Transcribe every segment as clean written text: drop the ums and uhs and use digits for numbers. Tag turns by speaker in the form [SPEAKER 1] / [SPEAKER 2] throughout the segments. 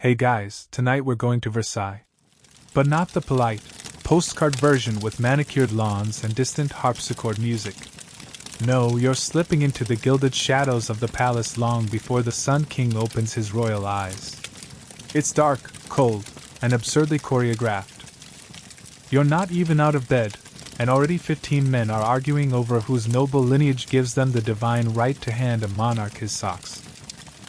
[SPEAKER 1] Hey guys, tonight we're going to Versailles. But not the polite, postcard version with manicured lawns and distant harpsichord music. No, you're slipping into the gilded shadows of the palace long before the Sun King opens his royal eyes. It's dark, cold, and absurdly choreographed. You're not even out of bed, and already 15 men are arguing over whose noble lineage gives them the divine right to hand a monarch his socks.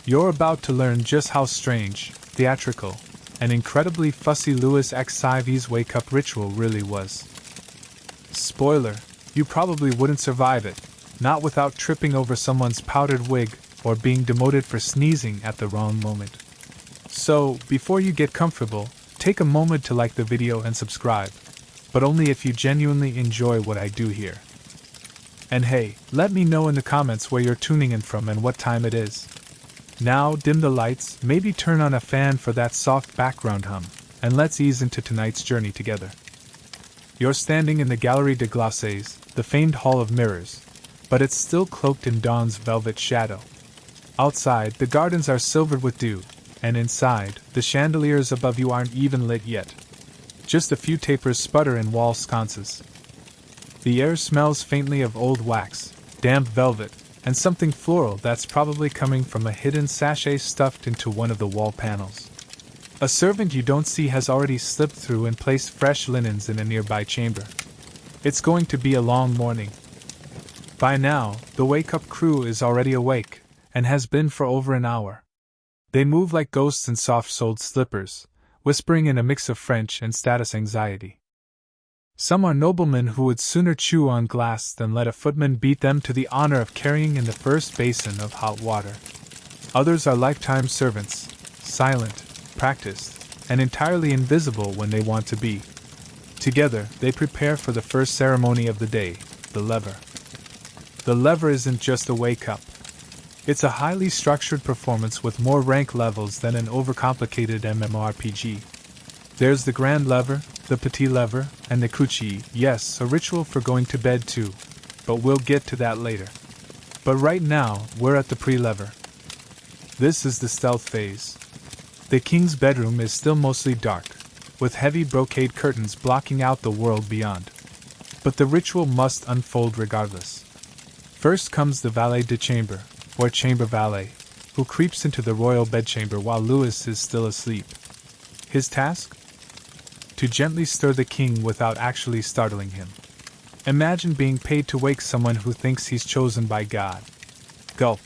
[SPEAKER 1] You're about to learn just how strange, theatrical, and incredibly fussy Louis XIV's wake-up ritual really was. Spoiler, you probably wouldn't survive it, not without tripping over someone's powdered wig or being demoted for sneezing at the wrong moment. So, before you get comfortable, take a moment to like the video and subscribe, but only if you genuinely enjoy what I do here. And hey, let me know in the comments where you're tuning in from and what time it is. Now dim the lights, maybe turn on a fan for that soft background hum, and let's ease into tonight's journey together. You're standing in the Galerie des Glaces, the famed Hall of Mirrors, but it's still cloaked in dawn's velvet shadow. Outside, the gardens are silvered with dew, and inside, the chandeliers above you aren't even lit yet. Just a few tapers sputter in wall sconces. The air smells faintly of old wax, damp velvet, and something floral that's probably coming from a hidden sachet stuffed into one of the wall panels. A servant you don't see has already slipped through and placed fresh linens in a nearby chamber. It's going to be a long morning. By now, the wake-up crew is already awake, and has been for over an hour. They move like ghosts in soft-soled slippers, whispering in a mix of French and status anxiety. Some are noblemen who would sooner chew on glass than let a footman beat them to the honor of carrying in the first basin of hot water. Others are lifetime servants, silent, practiced, and entirely invisible when they want to be. Together, they prepare for the first ceremony of the day, the lever. The lever isn't just a wake-up. It's a highly structured performance with more rank levels than an overcomplicated MMORPG. There's the grand lever, the petit lever, and the couche, yes, a ritual for going to bed too, but we'll get to that later. But right now, we're at the pre-lever. This is the stealth phase. The king's bedroom is still mostly dark, with heavy brocade curtains blocking out the world beyond. But the ritual must unfold regardless. First comes the valet de chambre, or chamber valet, who creeps into the royal bedchamber while Louis is still asleep. His task? To gently stir the king without actually startling him. Imagine being paid to wake someone who thinks he's chosen by God. Gulp.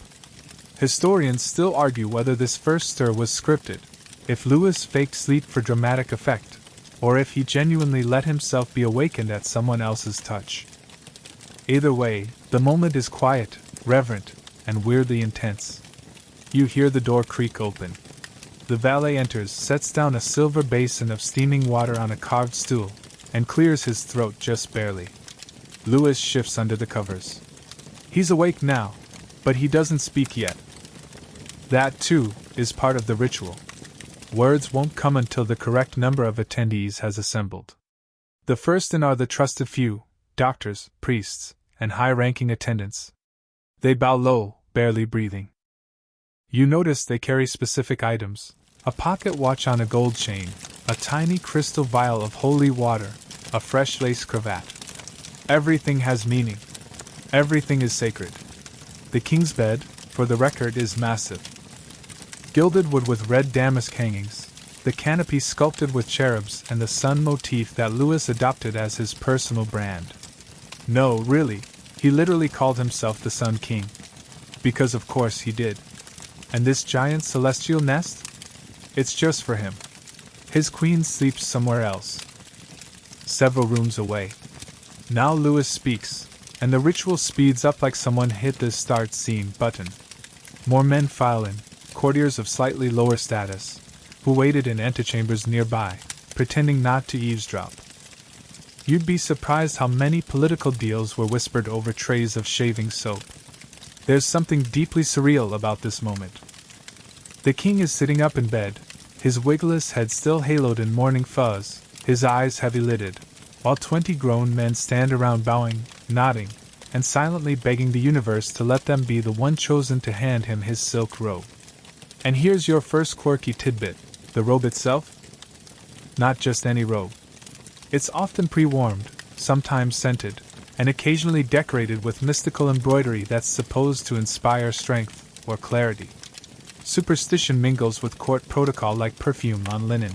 [SPEAKER 1] Historians still argue whether this first stir was scripted, if Louis faked sleep for dramatic effect, or if he genuinely let himself be awakened at someone else's touch. Either way, the moment is quiet, reverent, and weirdly intense. You hear the door creak open. The valet enters, sets down a silver basin of steaming water on a carved stool, and clears his throat just barely. Louis shifts under the covers. He's awake now, but he doesn't speak yet. That, too, is part of the ritual. Words won't come until the correct number of attendees has assembled. The first in are the trusted few, doctors, priests, and high-ranking attendants. They bow low, barely breathing. You notice they carry specific items: a pocket watch on a gold chain, a tiny crystal vial of holy water, a fresh lace cravat. Everything has meaning. Everything is sacred. The king's bed, for the record, is massive. Gilded wood with red damask hangings, the canopy sculpted with cherubs and the sun motif that Louis adopted as his personal brand. No, really, he literally called himself the Sun King. Because of course he did. And this giant celestial nest? It's just for him. His queen sleeps somewhere else. Several rooms away. Now Louis speaks, and the ritual speeds up like someone hit the start scene button. More men file in, courtiers of slightly lower status, who waited in antechambers nearby, pretending not to eavesdrop. You'd be surprised how many political deals were whispered over trays of shaving soap. There's something deeply surreal about this moment. The king is sitting up in bed, his wigless head still haloed in morning fuzz, his eyes heavy-lidded, while 20 grown men stand around bowing, nodding, and silently begging the universe to let them be the one chosen to hand him his silk robe. And here's your first quirky tidbit: The robe itself? Not just any robe. It's often pre-warmed, sometimes scented, and occasionally decorated with mystical embroidery that's supposed to inspire strength or clarity. Superstition mingles with court protocol like perfume on linen.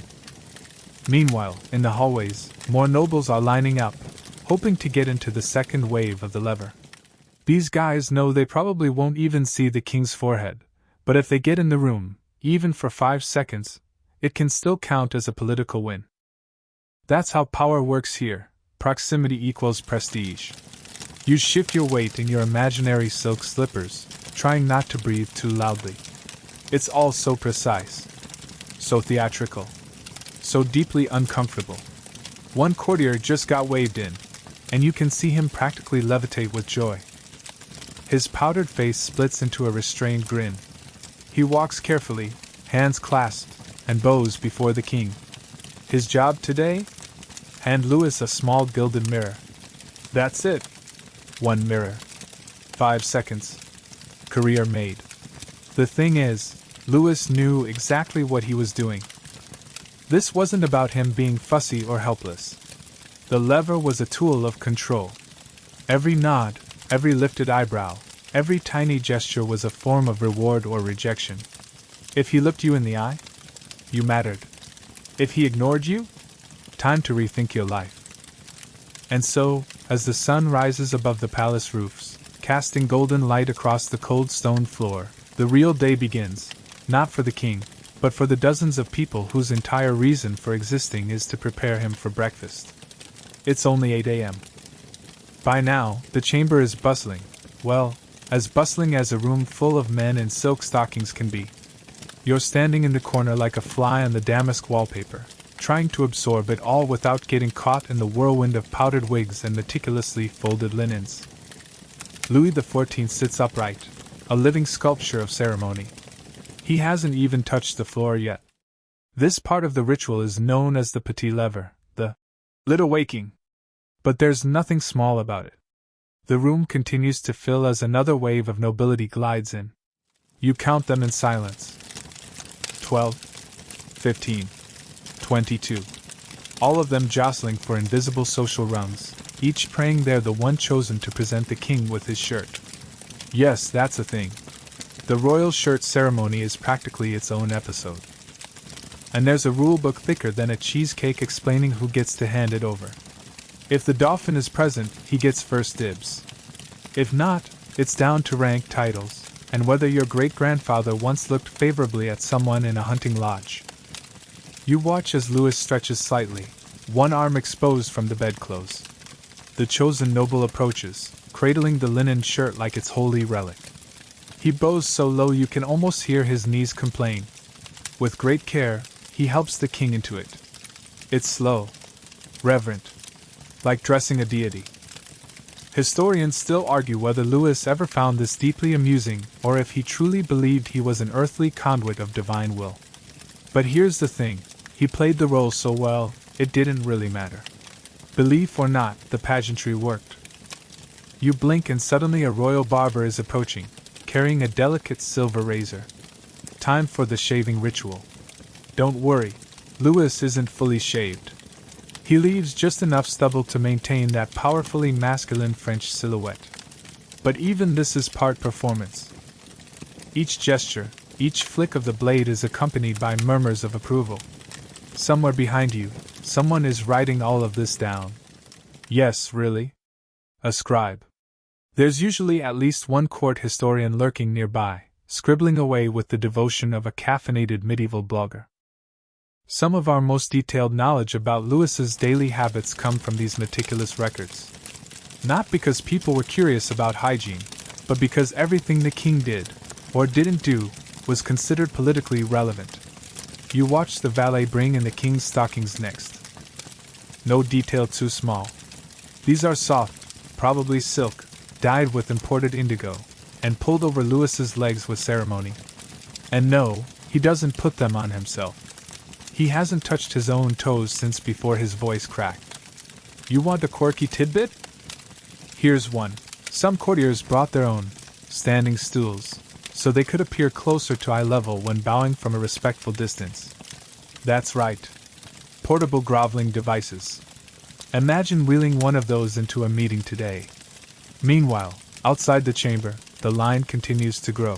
[SPEAKER 1] Meanwhile, in the hallways, more nobles are lining up, hoping to get into the second wave of the lever. These guys know they probably won't even see the king's forehead, but if they get in the room, even for 5 seconds, it can still count as a political win. That's how power works here. Proximity equals prestige. You shift your weight in your imaginary silk slippers, trying not to breathe too loudly. It's all so precise, so theatrical, so deeply uncomfortable. One courtier just got waved in, and you can see him practically levitate with joy. His powdered face splits into a restrained grin. He walks carefully, hands clasped, and bows before the king. His job today? Hand Louis a small gilded mirror. That's it. 1 mirror. 5 seconds. Career made. The thing is, Louis knew exactly what he was doing. This wasn't about him being fussy or helpless. The lever was a tool of control. Every nod, every lifted eyebrow, every tiny gesture was a form of reward or rejection. If he looked you in the eye, you mattered. If he ignored you, time to rethink your life. And so, as the sun rises above the palace roofs, casting golden light across the cold stone floor, the real day begins, not for the king, but for the dozens of people whose entire reason for existing is to prepare him for breakfast. It's only 8 a.m. By now, the chamber is bustling, well, as bustling as a room full of men in silk stockings can be. You're standing in the corner like a fly on the damask wallpaper, trying to absorb it all without getting caught in the whirlwind of powdered wigs and meticulously folded linens. Louis XIV sits upright, a living sculpture of ceremony. He hasn't even touched the floor yet. This part of the ritual is known as the petit lever, the little waking. But there's nothing small about it. The room continues to fill as another wave of nobility glides in. You count them in silence. 12, 15, 22. All of them jostling for invisible social rungs, each praying they're the one chosen to present the king with his shirt. Yes, that's a thing. The royal shirt ceremony is practically its own episode. And there's a rulebook thicker than a cheesecake explaining who gets to hand it over. If the Dauphin is present, he gets first dibs. If not, it's down to rank titles, and whether your great-grandfather once looked favorably at someone in a hunting lodge. You watch as Louis stretches slightly, one arm exposed from the bedclothes. The chosen noble approaches, cradling the linen shirt like its holy relic. He bows so low you can almost hear his knees complain. With great care, he helps the king into it. It's slow, reverent, like dressing a deity. Historians still argue whether Louis ever found this deeply amusing or if he truly believed he was an earthly conduit of divine will. But here's the thing, he played the role so well, it didn't really matter. Belief or not, the pageantry worked. You blink and suddenly a royal barber is approaching, carrying a delicate silver razor. Time for the shaving ritual. Don't worry, Louis isn't fully shaved. He leaves just enough stubble to maintain that powerfully masculine French silhouette. But even this is part performance. Each gesture, each flick of the blade is accompanied by murmurs of approval. Somewhere behind you, someone is writing all of this down. Yes, really? A scribe. There's usually at least one court historian lurking nearby, scribbling away with the devotion of a caffeinated medieval blogger. Some of our most detailed knowledge about Louis's daily habits come from these meticulous records. Not because people were curious about hygiene, but because everything the king did, or didn't do, was considered politically relevant. You watch the valet bring in the king's stockings next. No detail too small. These are soft, probably silk, dyed with imported indigo, and pulled over Louis's legs with ceremony. And no, he doesn't put them on himself. He hasn't touched his own toes since before his voice cracked. You want a quirky tidbit? Here's one. Some courtiers brought their own standing stools, so they could appear closer to eye level when bowing from a respectful distance. That's right. Portable groveling devices. Imagine wheeling one of those into a meeting today. Meanwhile, outside the chamber, the line continues to grow.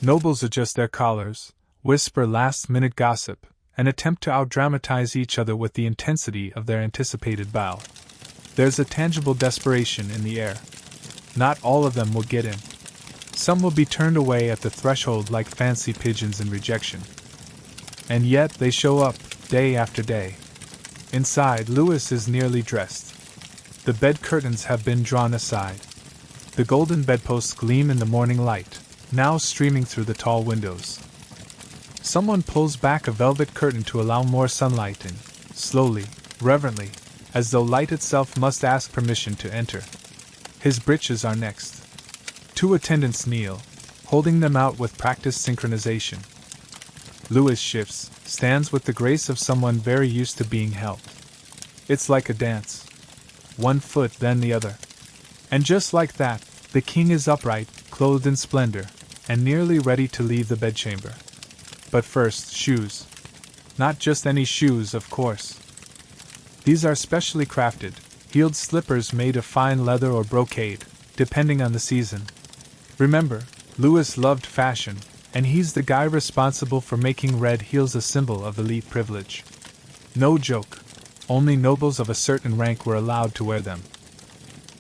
[SPEAKER 1] Nobles adjust their collars, whisper last-minute gossip, and attempt to out-dramatize each other with the intensity of their anticipated bow. There's a tangible desperation in the air. Not all of them will get in. Some will be turned away at the threshold like fancy pigeons in rejection. And yet they show up, day after day. Inside, Louis is nearly dressed. The bed curtains have been drawn aside. The golden bedposts gleam in the morning light, now streaming through the tall windows. Someone pulls back a velvet curtain to allow more sunlight in, slowly, reverently, as though light itself must ask permission to enter. His breeches are next. 2 attendants kneel, holding them out with practiced synchronization. Louis shifts, stands with the grace of someone very used to being held. It's like a dance. One foot, then the other. And just like that, the king is upright, clothed in splendor, and nearly ready to leave the bedchamber. But first, shoes. Not just any shoes, of course. These are specially crafted, heeled slippers made of fine leather or brocade, depending on the season. Remember, Louis loved fashion, and he's the guy responsible for making red heels a symbol of elite privilege. No joke. Only nobles of a certain rank were allowed to wear them.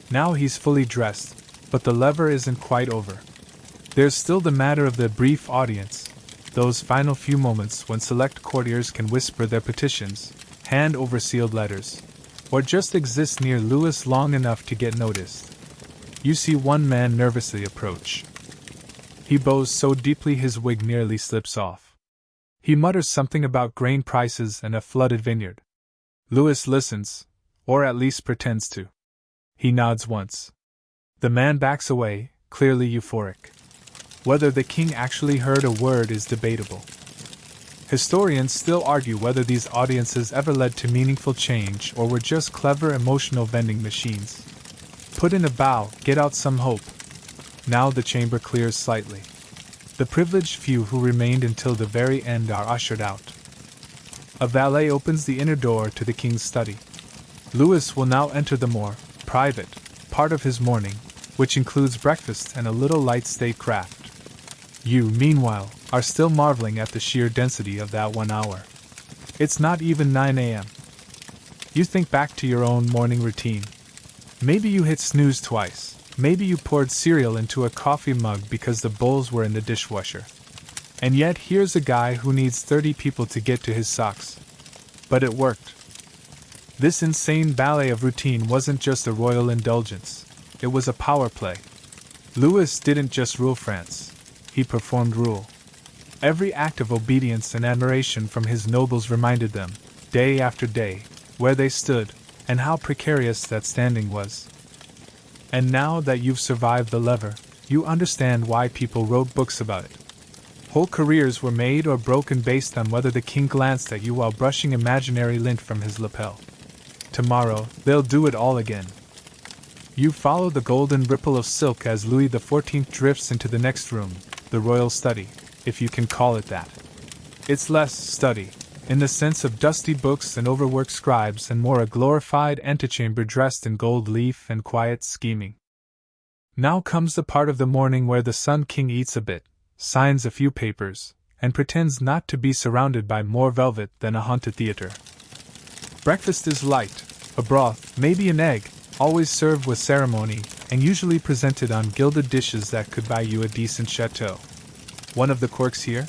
[SPEAKER 1] Now he's fully dressed, but the lever isn't quite over. There's still the matter of the brief audience, those final few moments when select courtiers can whisper their petitions, hand over sealed letters, or just exist near Louis long enough to get noticed. You see one man nervously approach. He bows so deeply his wig nearly slips off. He mutters something about grain prices and a flooded vineyard. Louis listens, or at least pretends to. He nods once. The man backs away, clearly euphoric. Whether the king actually heard a word is debatable. Historians still argue whether these audiences ever led to meaningful change or were just clever emotional vending machines. Put in a bow, get out some hope. Now the chamber clears slightly. The privileged few who remained until the very end are ushered out. A valet opens the inner door to the king's study. Louis will now enter the more private part of his morning, which includes breakfast and a little light statecraft. You, meanwhile, are still marveling at the sheer density of that 1 hour. It's not even 9 a.m. You think back to your own morning routine. Maybe you hit snooze twice. Maybe you poured cereal into a coffee mug because the bowls were in the dishwasher. And yet here's a guy who needs 30 people to get to his socks. But it worked. This insane ballet of routine wasn't just a royal indulgence. It was a power play. Louis didn't just rule France. He performed rule. Every act of obedience and admiration from his nobles reminded them, day after day, where they stood, and how precarious that standing was. And now that you've survived the lever, you understand why people wrote books about it. Whole careers were made or broken based on whether the king glanced at you while brushing imaginary lint from his lapel. Tomorrow, they'll do it all again. You follow the golden ripple of silk as Louis XIV drifts into the next room, the royal study, if you can call it that. It's less study, in the sense of dusty books and overworked scribes, and more a glorified antechamber dressed in gold leaf and quiet scheming. Now comes the part of the morning where the Sun King eats a bit, signs a few papers, and pretends not to be surrounded by more velvet than a haunted theater. Breakfast is light, a broth, maybe an egg, always served with ceremony, and usually presented on gilded dishes that could buy you a decent chateau. One of the quirks here?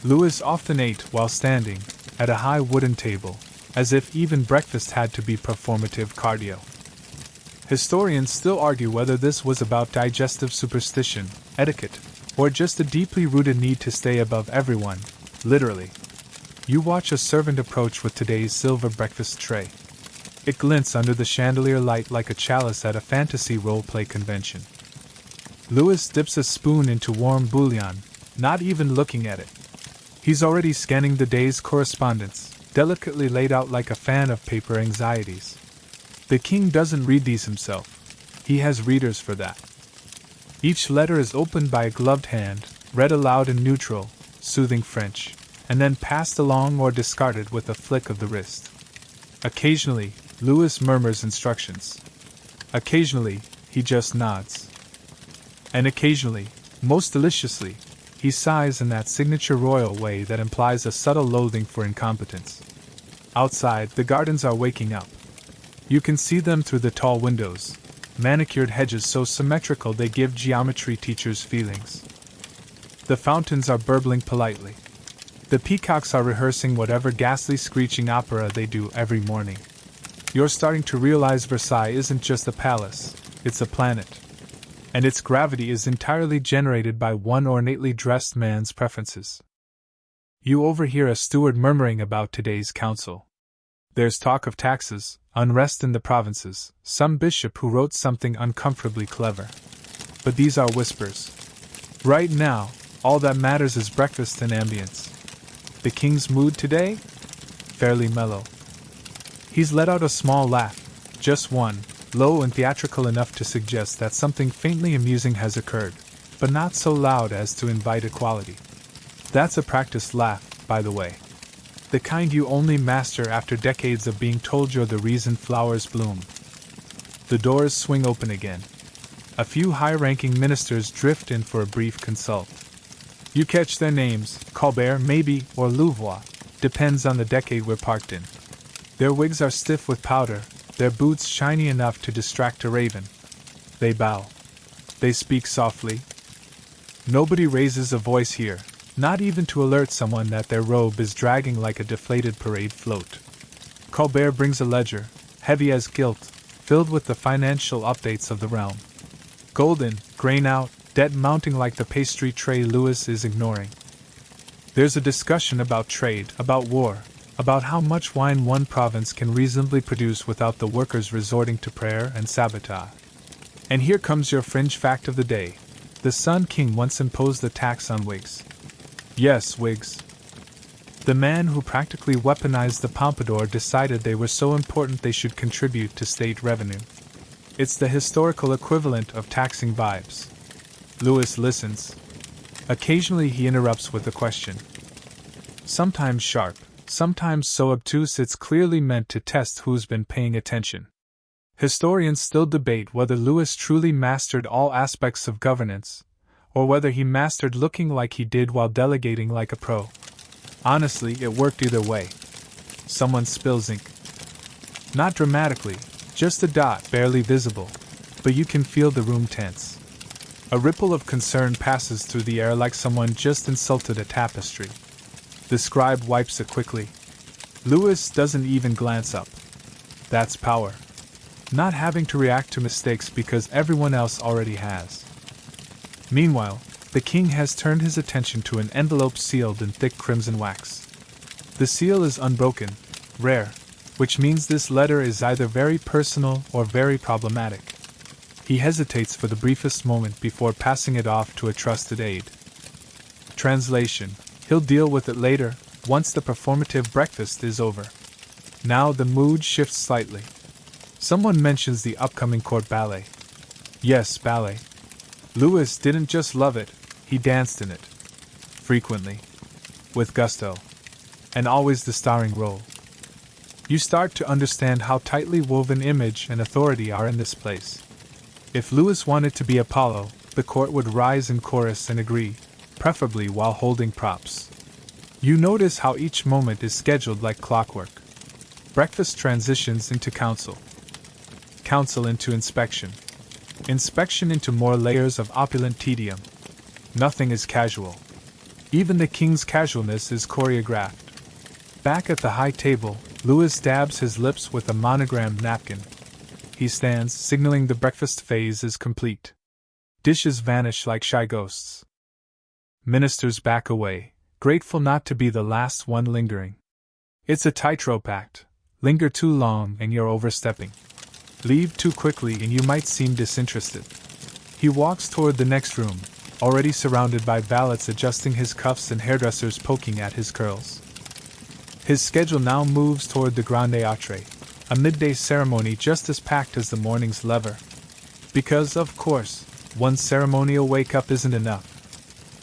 [SPEAKER 1] Louis often ate while standing, at a high wooden table, as if even breakfast had to be performative cardio. Historians still argue whether this was about digestive superstition, etiquette, or just a deeply rooted need to stay above everyone, literally. You watch a servant approach with today's silver breakfast tray. It glints under the chandelier light like a chalice at a fantasy role-play convention. Louis dips a spoon into warm bouillon, not even looking at it. He's already scanning the day's correspondence, delicately laid out like a fan of paper anxieties. The king doesn't read these himself. He has readers for that. Each letter is opened by a gloved hand, read aloud in neutral, soothing French, and then passed along or discarded with a flick of the wrist. Occasionally, Louis murmurs instructions. Occasionally, he just nods. And occasionally, most deliciously, he sighs in that signature royal way that implies a subtle loathing for incompetence. Outside, the gardens are waking up. You can see them through the tall windows, manicured hedges so symmetrical they give geometry teachers feelings. The fountains are burbling politely. The peacocks are rehearsing whatever ghastly screeching opera they do every morning. You're starting to realize Versailles isn't just a palace, it's a planet. And its gravity is entirely generated by one ornately dressed man's preferences. You overhear a steward murmuring about today's council. There's talk of taxes, unrest in the provinces, some bishop who wrote something uncomfortably clever. But these are whispers. Right now, all that matters is breakfast and ambience. The king's mood today? Fairly mellow. He's let out a small laugh, just one, low and theatrical enough to suggest that something faintly amusing has occurred, but not so loud as to invite equality. That's a practiced laugh, by the way. The kind you only master after decades of being told you're the reason flowers bloom. The doors swing open again. A few high-ranking ministers drift in for a brief consult. You catch their names, Colbert maybe, or Louvois, depends on the decade we're parked in. Their wigs are stiff with powder, their boots shiny enough to distract a raven. They bow. They speak softly. Nobody raises a voice here, not even to alert someone that their robe is dragging like a deflated parade float. Colbert brings a ledger, heavy as gilt, filled with the financial updates of the realm. Golden, grain out, debt mounting like the pastry tray Louis is ignoring. There's a discussion about trade, about war, about how much wine one province can reasonably produce without the workers resorting to prayer and sabotage. And here comes your fringe fact of the day. The Sun King once imposed a tax on wigs. Yes, wigs. The man who practically weaponized the pompadour decided they were so important they should contribute to state revenue. It's the historical equivalent of taxing vibes. Louis listens. Occasionally he interrupts with a question. Sometimes sharp, sometimes so obtuse it's clearly meant to test who's been paying attention. Historians still debate whether Louis truly mastered all aspects of governance, or whether he mastered looking like he did while delegating like a pro. Honestly, it worked either way. Someone spills ink. Not dramatically, just a dot barely visible, but you can feel the room tense. A ripple of concern passes through the air like someone just insulted a tapestry. The scribe wipes it quickly. Louis doesn't even glance up. That's power. Not having to react to mistakes because everyone else already has. Meanwhile, the king has turned his attention to an envelope sealed in thick crimson wax. The seal is unbroken, rare, which means this letter is either very personal or very problematic. He hesitates for the briefest moment before passing it off to a trusted aide. Translation: he'll deal with it later, once the performative breakfast is over. Now the mood shifts slightly. Someone mentions the upcoming court ballet. Yes, ballet. Louis didn't just love it, he danced in it. Frequently. With gusto. And always the starring role. You start to understand how tightly woven image and authority are in this place. If Louis wanted to be Apollo, the court would rise in chorus and agree, preferably while holding props. You notice how each moment is scheduled like clockwork. Breakfast transitions into council. Council into inspection. Inspection into more layers of opulent tedium. Nothing is casual. Even the king's casualness is choreographed. Back at the high table, Louis dabs his lips with a monogrammed napkin. He stands, signaling the breakfast phase is complete. Dishes vanish like shy ghosts. Ministers back away, grateful not to be the last one lingering. It's a tightrope act. Linger too long and you're overstepping. Leave too quickly and you might seem disinterested. He walks toward the next room, already surrounded by valets adjusting his cuffs and hairdressers poking at his curls. His schedule now moves toward the Grande Atre, a midday ceremony just as packed as the morning's lever. Because, of course, one ceremonial wake-up isn't enough.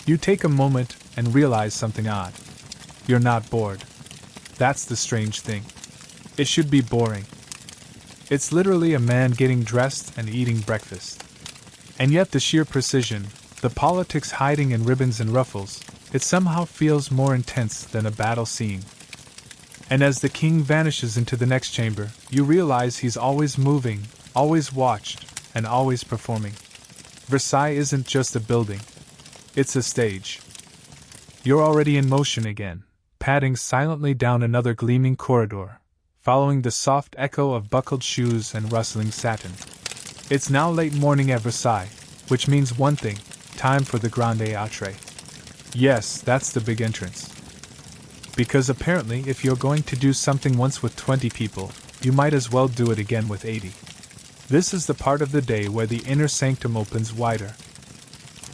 [SPEAKER 1] You take a moment and realize something odd. you're not bored. That's the strange thing. It should be boring. It's literally a man getting dressed and eating breakfast. And yet the sheer precision, the politics hiding in ribbons and ruffles, it somehow feels more intense than a battle scene. And as the king vanishes into the next chamber, you realize he's always moving, always watched, and always performing. Versailles isn't just a building. It's a stage. You're already in motion again, padding silently down another gleaming corridor, following the soft echo of buckled shoes and rustling satin. It's now late morning at Versailles, which means one thing: time for the Grande Entrée. Yes, that's the big entrance. Because apparently, if you're going to do something once with 20 people, you might as well do it again with 80. This is the part of the day where the inner sanctum opens wider.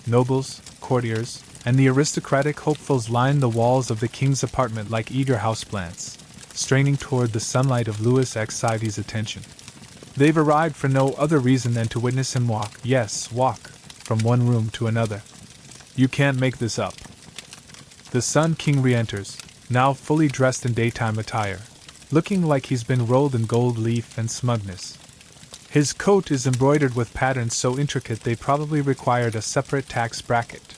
[SPEAKER 1] Nobles, courtiers, and the aristocratic hopefuls line the walls of the king's apartment like eager houseplants, straining toward the sunlight of Louis XIV's attention. They've arrived for no other reason than to witness him walk, yes, walk, from one room to another. You can't make this up. The Sun King re-enters, now fully dressed in daytime attire, looking like he's been rolled in gold leaf and smugness. His coat is embroidered with patterns so intricate they probably required a separate tax bracket.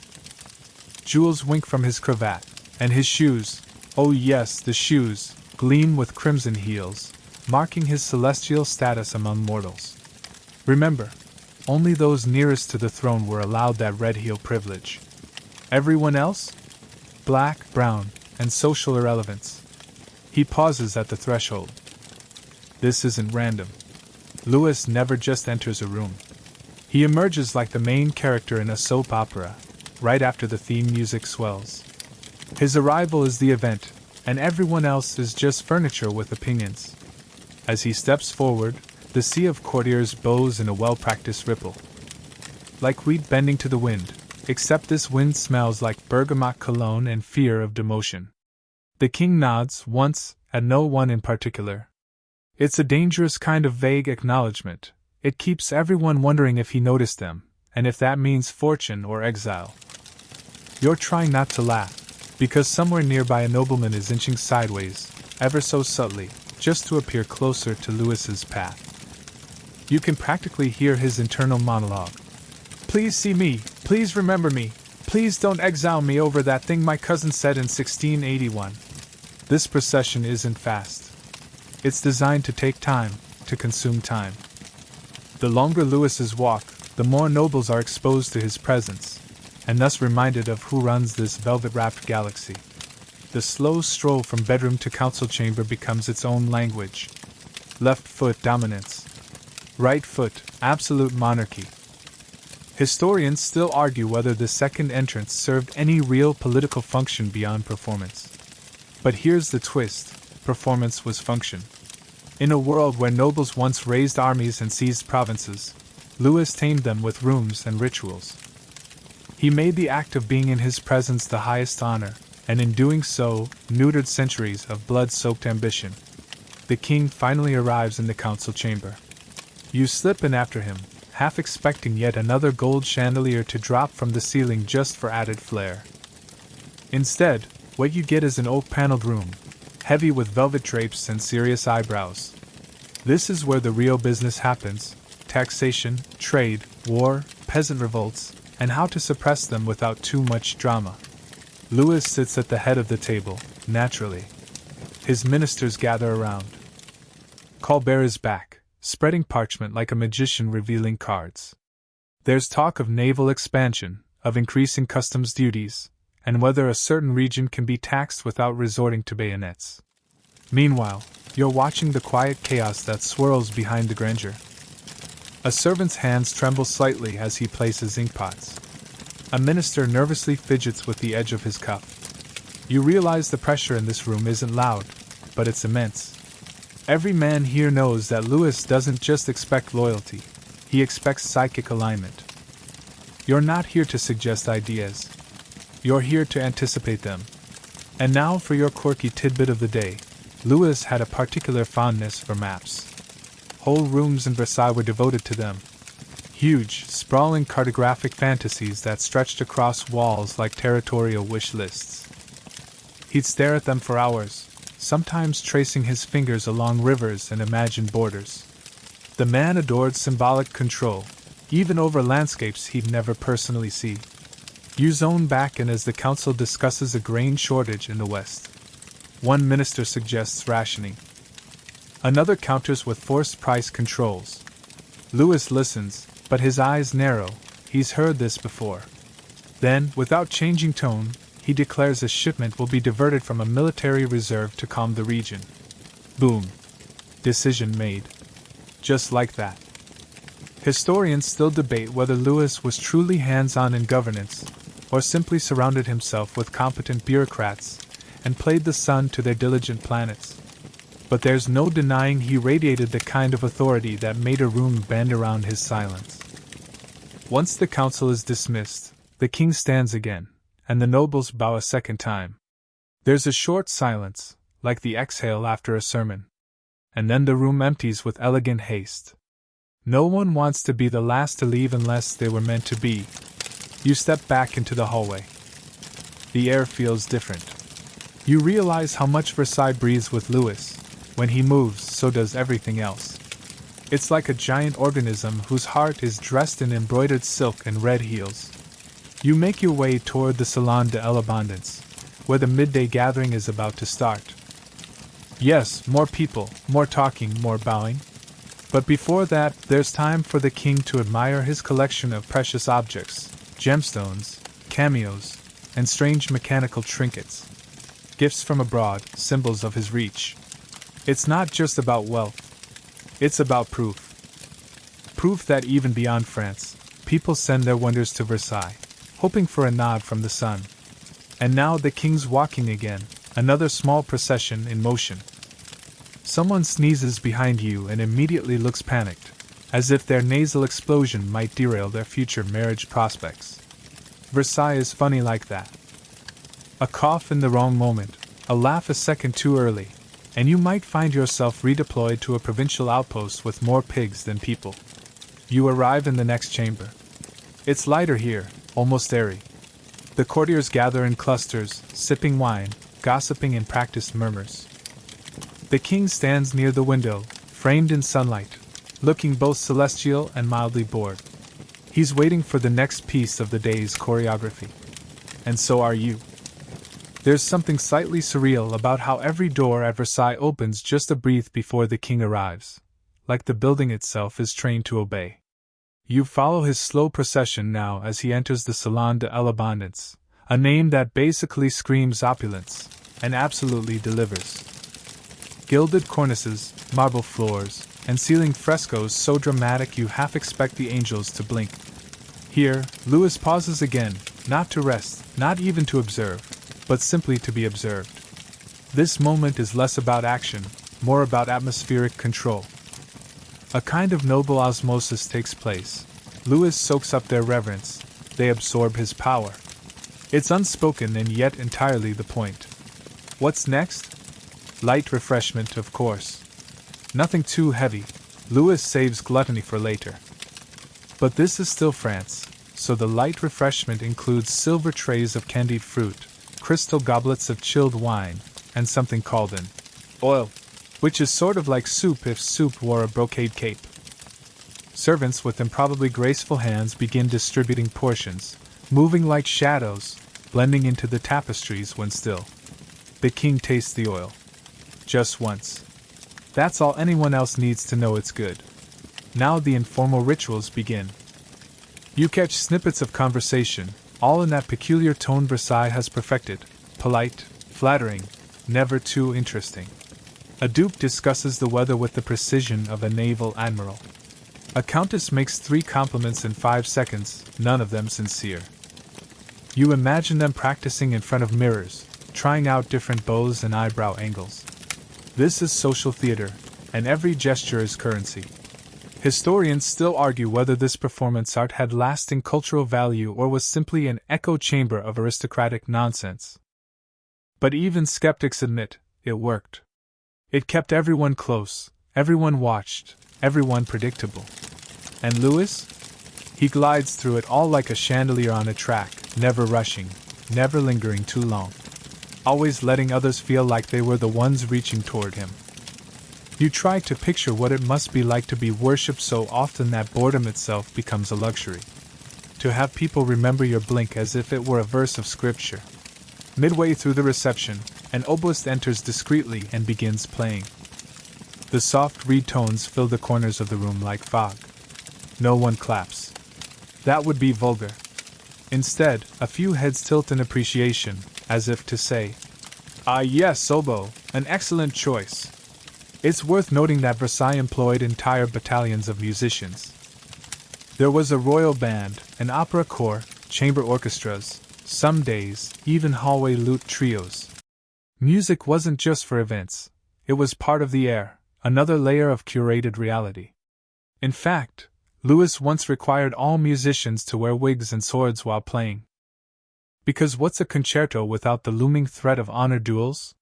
[SPEAKER 1] Jewels wink from his cravat, and his shoes, oh yes, the shoes, gleam with crimson heels, marking his celestial status among mortals. Remember, only those nearest to the throne were allowed that red heel privilege. Everyone else? Black, brown, and social irrelevance. He pauses at the threshold. This isn't random. Louis never just enters a room. He emerges like the main character in a soap opera, right after the theme music swells. His arrival is the event, and everyone else is just furniture with opinions. As he steps forward, the sea of courtiers bows in a well-practiced ripple. Like wheat bending to the wind, except this wind smells like bergamot cologne and fear of demotion. The king nods once, at no one in particular. It's a dangerous kind of vague acknowledgement. It keeps everyone wondering if he noticed them, and if that means fortune or exile. You're trying not to laugh, because somewhere nearby a nobleman is inching sideways, ever so subtly, just to appear closer to Louis's path. You can practically hear his internal monologue. Please see me, please remember me, please don't exile me over that thing my cousin said in 1681. This procession isn't fast. It's designed to take time, to consume time. The longer Louis's walk, the more nobles are exposed to his presence, and thus reminded of who runs this velvet-wrapped galaxy. The slow stroll from bedroom to council chamber becomes its own language. Left foot dominance. Right foot, absolute monarchy. Historians still argue whether the second entrance served any real political function beyond performance. But here's the twist: performance was function. In a world where nobles once raised armies and seized provinces, Louis tamed them with rooms and rituals. He made the act of being in his presence the highest honor, and in doing so, neutered centuries of blood-soaked ambition. The king finally arrives in the council chamber. You slip in after him, half expecting yet another gold chandelier to drop from the ceiling just for added flair. Instead, what you get is an oak-paneled room, heavy with velvet drapes and serious eyebrows. This is where the real business happens: taxation, trade, war, peasant revolts, and how to suppress them without too much drama. Louis sits at the head of the table, naturally. His ministers gather around. Colbert is back, spreading parchment like a magician revealing cards. There's talk of naval expansion, of increasing customs duties, and whether a certain region can be taxed without resorting to bayonets. Meanwhile, you're watching the quiet chaos that swirls behind the grandeur. A servant's hands tremble slightly as he places inkpots. A minister nervously fidgets with the edge of his cuff. You realize the pressure in this room isn't loud, but it's immense. Every man here knows that Louis doesn't just expect loyalty, he expects psychic alignment. You're not here to suggest ideas. You're here to anticipate them. And now for your quirky tidbit of the day. Louis had a particular fondness for maps. Whole rooms in Versailles were devoted to them. Huge, sprawling cartographic fantasies that stretched across walls like territorial wish lists. He'd stare at them for hours, sometimes tracing his fingers along rivers and imagined borders. The man adored symbolic control, even over landscapes he'd never personally see. You zone back in as the council discusses a grain shortage in the West. One minister suggests rationing. Another counters with forced price controls. Louis listens, but his eyes narrow. He's heard this before. Then, without changing tone, he declares a shipment will be diverted from a military reserve to calm the region. Boom. Decision made. Just like that. Historians still debate whether Louis was truly hands-on in governance, or simply surrounded himself with competent bureaucrats and played the sun to their diligent planets. But there's no denying he radiated the kind of authority that made a room bend around his silence. Once the council is dismissed, the king stands again, and the nobles bow a second time. There's a short silence, like the exhale after a sermon. And then the room empties with elegant haste. No one wants to be the last to leave unless they were meant to be. You step back into the hallway. The air feels different. You realize how much Versailles breathes with Louis. When he moves, so does everything else. It's like a giant organism whose heart is dressed in embroidered silk and red heels. You make your way toward the Salon de l'Abondance, where the midday gathering is about to start. Yes, more people, more talking, more bowing. But before that, there's time for the king to admire his collection of precious objects, gemstones, cameos, and strange mechanical trinkets. Gifts from abroad, symbols of his reach. It's not just about wealth. It's about proof. Proof that even beyond France, people send their wonders to Versailles, hoping for a nod from the sun. And now the king's walking again, another small procession in motion. Someone sneezes behind you and immediately looks panicked, as if their nasal explosion might derail their future marriage prospects. Versailles is funny like that. A cough in the wrong moment, a laugh a second too early, and you might find yourself redeployed to a provincial outpost with more pigs than people. You arrive in the next chamber. It's lighter here, almost airy. The courtiers gather in clusters, sipping wine, gossiping in practiced murmurs. The king stands near the window, framed in sunlight, looking both celestial and mildly bored. He's waiting for the next piece of the day's choreography. And so are you. There's something slightly surreal about how every door at Versailles opens just a breath before the king arrives, like the building itself is trained to obey. You follow his slow procession now as he enters the Salon de l'Abondance, a name that basically screams opulence, and absolutely delivers. Gilded cornices, marble floors, and ceiling frescoes so dramatic you half expect the angels to blink. Here, Louis pauses again, not to rest, not even to observe, but simply to be observed. This moment is less about action, more about atmospheric control. A kind of noble osmosis takes place. Louis soaks up their reverence, they absorb his power. It's unspoken and yet entirely the point. What's next? Light refreshment, of course. Nothing too heavy. Louis saves gluttony for later. But this is still France, so the light refreshment includes silver trays of candied fruit, crystal goblets of chilled wine, and something called an oil, which is sort of like soup if soup wore a brocade cape. Servants with improbably graceful hands begin distributing portions, moving like shadows, blending into the tapestries when still. The king tastes the oil. Just once. That's all anyone else needs to know it's good. Now the informal rituals begin. You catch snippets of conversation, all in that peculiar tone Versailles has perfected, polite, flattering, never too interesting. A duke discusses the weather with the precision of a naval admiral. A countess makes 3 compliments in 5 seconds, none of them sincere. You imagine them practicing in front of mirrors, trying out different bows and eyebrow angles. This is social theater, and every gesture is currency. Historians still argue whether this performance art had lasting cultural value or was simply an echo chamber of aristocratic nonsense. But even skeptics admit, it worked. It kept everyone close, everyone watched, everyone predictable. And Louis? He glides through it all like a chandelier on a track, never rushing, never lingering too long. always letting others feel like they were the ones reaching toward him. You try to picture what it must be like to be worshipped so often that boredom itself becomes a luxury. To have people remember your blink as if it were a verse of scripture. Midway through the reception, an oboist enters discreetly and begins playing. The soft reed tones fill the corners of the room like fog. No one claps. That would be vulgar. Instead, a few heads tilt in appreciation, as if to say, "Ah yes, oboe, an excellent choice." It's worth noting that Versailles employed entire battalions of musicians. There was a royal band, an opera corps, chamber orchestras, some days, even hallway lute trios. Music wasn't just for events, it was part of the air, another layer of curated reality. In fact, Louis once required all musicians to wear wigs and swords while playing. Because what's a concerto without the looming threat of honor duels?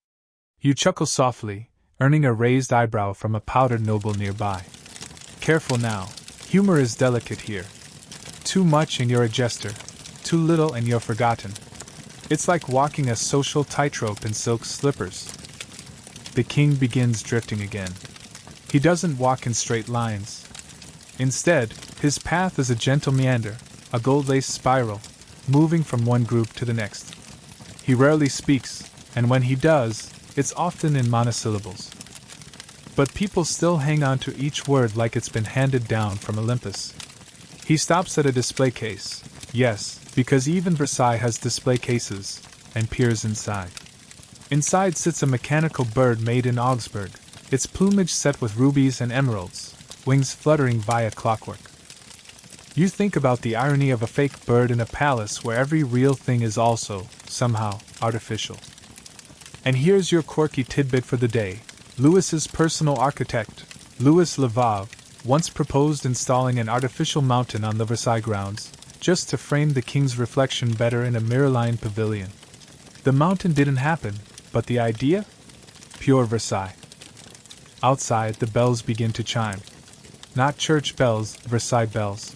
[SPEAKER 1] You chuckle softly, earning a raised eyebrow from a powdered noble nearby. Careful now, humor is delicate here. Too much and you're a jester, too little and you're forgotten. It's like walking a social tightrope in silk slippers. The king begins drifting again. He doesn't walk in straight lines. Instead, his path is a gentle meander, a gold-laced spiral, moving from one group to the next. He rarely speaks, and when he does, it's often in monosyllables. But people still hang on to each word like it's been handed down from Olympus. He stops at a display case. Yes, because even Versailles has display cases, and peers inside. Inside sits a mechanical bird made in Augsburg, its plumage set with rubies and emeralds, wings fluttering via clockwork. You think about the irony of a fake bird in a palace where every real thing is also, somehow, artificial. And here's your quirky tidbit for the day. Louis's personal architect, Louis XIV, once proposed installing an artificial mountain on the Versailles grounds, just to frame the king's reflection better in a mirror-lined pavilion. The mountain didn't happen, but the idea? Pure Versailles. Outside, the bells begin to chime. Not church bells, Versailles bells.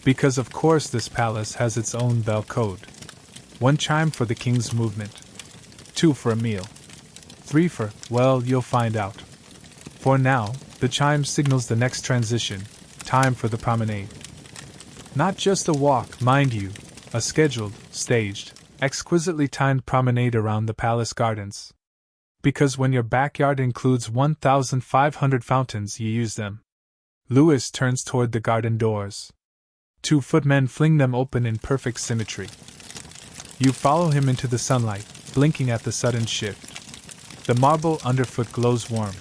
[SPEAKER 1] Because of course this palace has its own bell code. 1 chime for the king's movement. 2 for a meal. 3 for, well, you'll find out. For now, the chime signals the next transition, time for the promenade. Not just a walk, mind you, a scheduled, staged, exquisitely timed promenade around the palace gardens. Because when your backyard includes 1,500 fountains, you use them. Louis turns toward the garden doors. 2 footmen fling them open in perfect symmetry. You follow him into the sunlight, blinking at the sudden shift. The marble underfoot glows warm.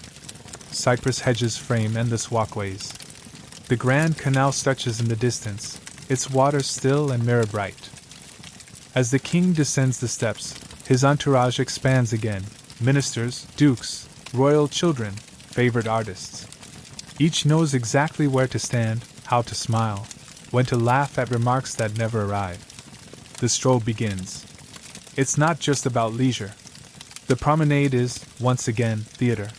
[SPEAKER 1] Cypress hedges frame endless walkways. The Grand Canal stretches in the distance, its waters still and mirror bright. As the king descends the steps, his entourage expands again. Ministers, dukes, royal children, favored artists. Each knows exactly where to stand, how to smile, when to laugh at remarks that never arrive. The stroll begins. It's not just about leisure. The promenade is, once again, theater.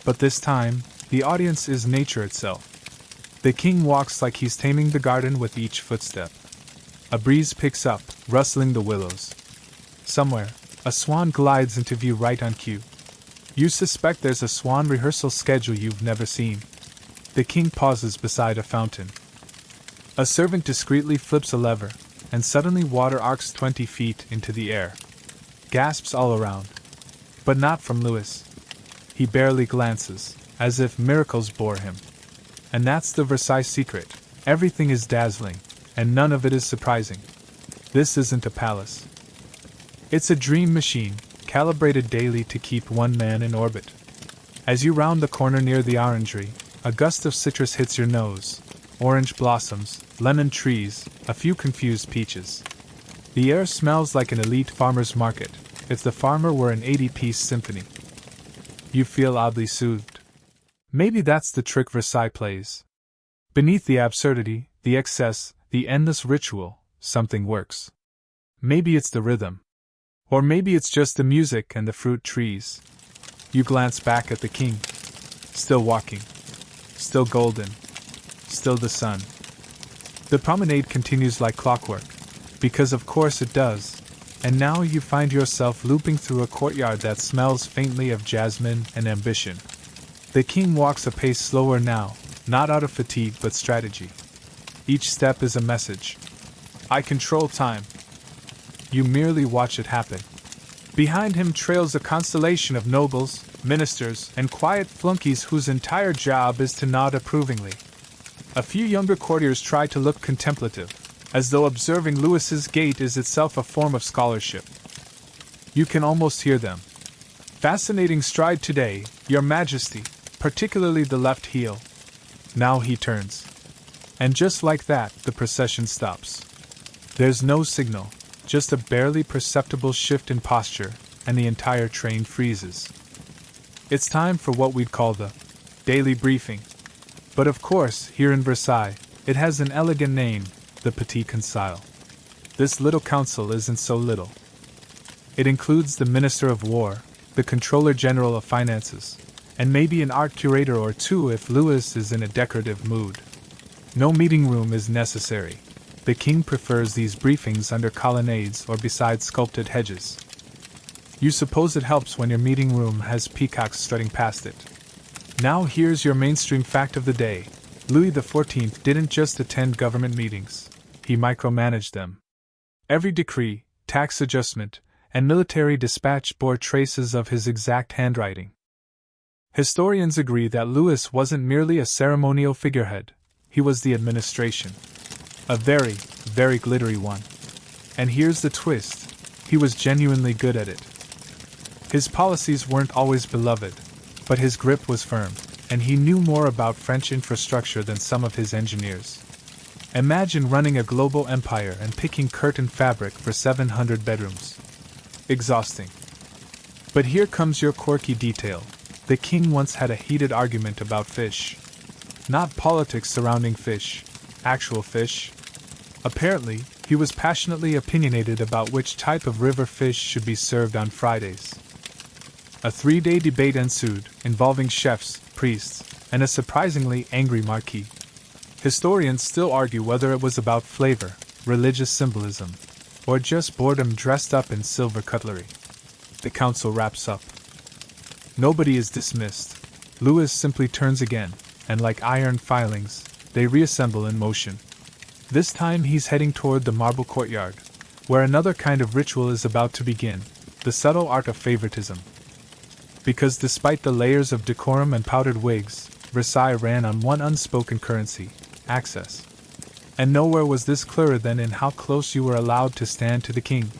[SPEAKER 1] But this time, the audience is nature itself. The king walks like he's taming the garden with each footstep. A breeze picks up, rustling the willows. Somewhere, a swan glides into view right on cue. You suspect there's a swan rehearsal schedule you've never seen. The king pauses beside a fountain. A servant discreetly flips a lever, and suddenly water arcs 20 feet into the air. Gasps all around. But not from Louis. He barely glances, as if miracles bore him. And that's the Versailles secret. Everything is dazzling, and none of it is surprising. This isn't a palace. It's a dream machine, calibrated daily to keep one man in orbit. As you round the corner near the orangery, a gust of citrus hits your nose. Orange blossoms, lemon trees, a few confused peaches. The air smells like an elite farmer's market, if the farmer were an 80-piece symphony. You feel oddly soothed. Maybe that's the trick Versailles plays. Beneath the absurdity, the excess, the endless ritual, something works. Maybe it's the rhythm. Or maybe it's just the music and the fruit trees. You glance back at the king. Still walking. Still golden. Still the sun. The promenade continues like clockwork. Because of course it does. and now you find yourself looping through a courtyard that smells faintly of jasmine and ambition. The king walks a pace slower now, not out of fatigue but strategy. Each step is a message. I control time. You merely watch it happen. Behind him trails a constellation of nobles, ministers, and quiet flunkies whose entire job is to nod approvingly. A few younger courtiers try to look contemplative, as though observing Louis's gait is itself a form of scholarship. You can almost hear them. Fascinating stride today, Your Majesty, particularly the left heel. Now he turns. And just like that, the procession stops. There's no signal, just a barely perceptible shift in posture, and the entire train freezes. It's time for what we'd call the daily briefing. But of course, here in Versailles, it has an elegant name, the Petit Conseil. This little council isn't so little. It includes the Minister of War, the Controller General of Finances, and maybe an art curator or two if Louis is in a decorative mood. No meeting room is necessary. The king prefers these briefings under colonnades or beside sculpted hedges. You suppose it helps when your meeting room has peacocks strutting past it. Now here's your mainstream fact of the day. Louis XIV didn't just attend government meetings. He micromanaged them. Every decree, tax adjustment, and military dispatch bore traces of his exact handwriting. Historians agree that Louis wasn't merely a ceremonial figurehead. He was the administration. A very, very glittery one. And here's the twist. He was genuinely good at it. His policies weren't always beloved, but his grip was firm, and he knew more about French infrastructure than some of his engineers. Imagine running a global empire and picking curtain fabric for 700 bedrooms. Exhausting. But here comes your quirky detail. The king once had a heated argument about fish. Not politics surrounding fish, actual fish. Apparently, he was passionately opinionated about which type of river fish should be served on Fridays. A 3-day debate ensued, involving chefs, priests, and a surprisingly angry marquis. Historians still argue whether it was about flavor, religious symbolism, or just boredom dressed up in silver cutlery. The council wraps up. Nobody is dismissed. Louis simply turns again, and like iron filings, they reassemble in motion. This time he's heading toward the marble courtyard, where another kind of ritual is about to begin, the subtle art of favoritism. Because despite the layers of decorum and powdered wigs, Versailles ran on one unspoken currency, access. And nowhere was this clearer than in how close you were allowed to stand to the king.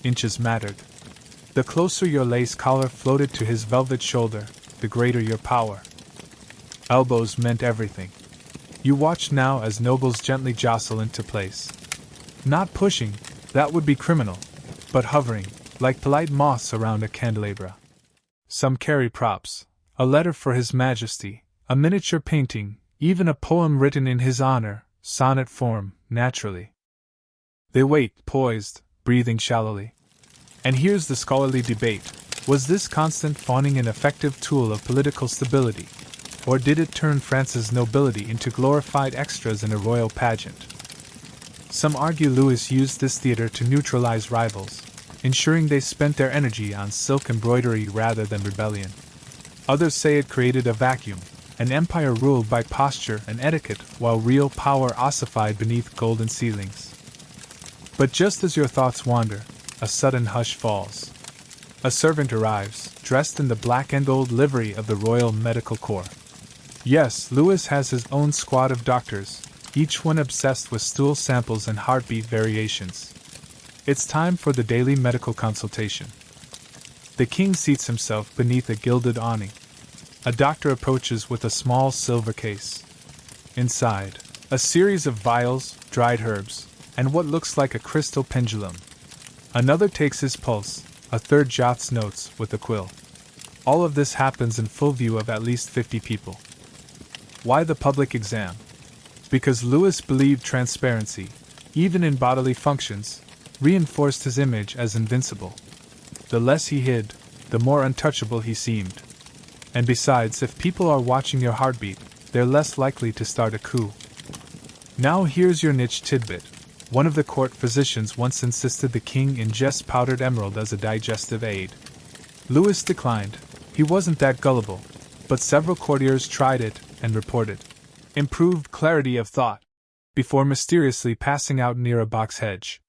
[SPEAKER 1] Inches mattered. The closer your lace collar floated to his velvet shoulder, the greater your power. Elbows meant everything. You watched now as nobles gently jostle into place. Not pushing, that would be criminal, but hovering, like polite moths around a candelabra. Some carry props, a letter for His Majesty, a miniature painting, even a poem written in his honor, sonnet form, naturally. They wait, poised, breathing shallowly. And here's the scholarly debate. Was this constant fawning an effective tool of political stability? Or did it turn France's nobility into glorified extras in a royal pageant? Some argue Louis used this theater to neutralize rivals, ensuring they spent their energy on silk embroidery rather than rebellion. Others say it created a vacuum, an empire ruled by posture and etiquette while real power ossified beneath golden ceilings. But just as your thoughts wander, a sudden hush falls. A servant arrives, dressed in the black and gold livery of the Royal Medical Corps. Yes, Louis has his own squad of doctors, each one obsessed with stool samples and heartbeat variations. It's time for the daily medical consultation. The king seats himself beneath a gilded awning. A doctor approaches with a small silver case. Inside, a series of vials, dried herbs, and what looks like a crystal pendulum. Another takes his pulse, a third jots notes with a quill. All of this happens in full view of at least 50 people. Why the public exam? Because Louis believed transparency, even in bodily functions, reinforced his image as invincible. The less he hid, the more untouchable he seemed. And besides, if people are watching your heartbeat, they're less likely to start a coup. Now here's your niche tidbit. One of the court physicians once insisted the king ingest powdered emerald as a digestive aid. Louis declined. He wasn't that gullible, but several courtiers tried it and reported improved clarity of thought, before mysteriously passing out near a box hedge.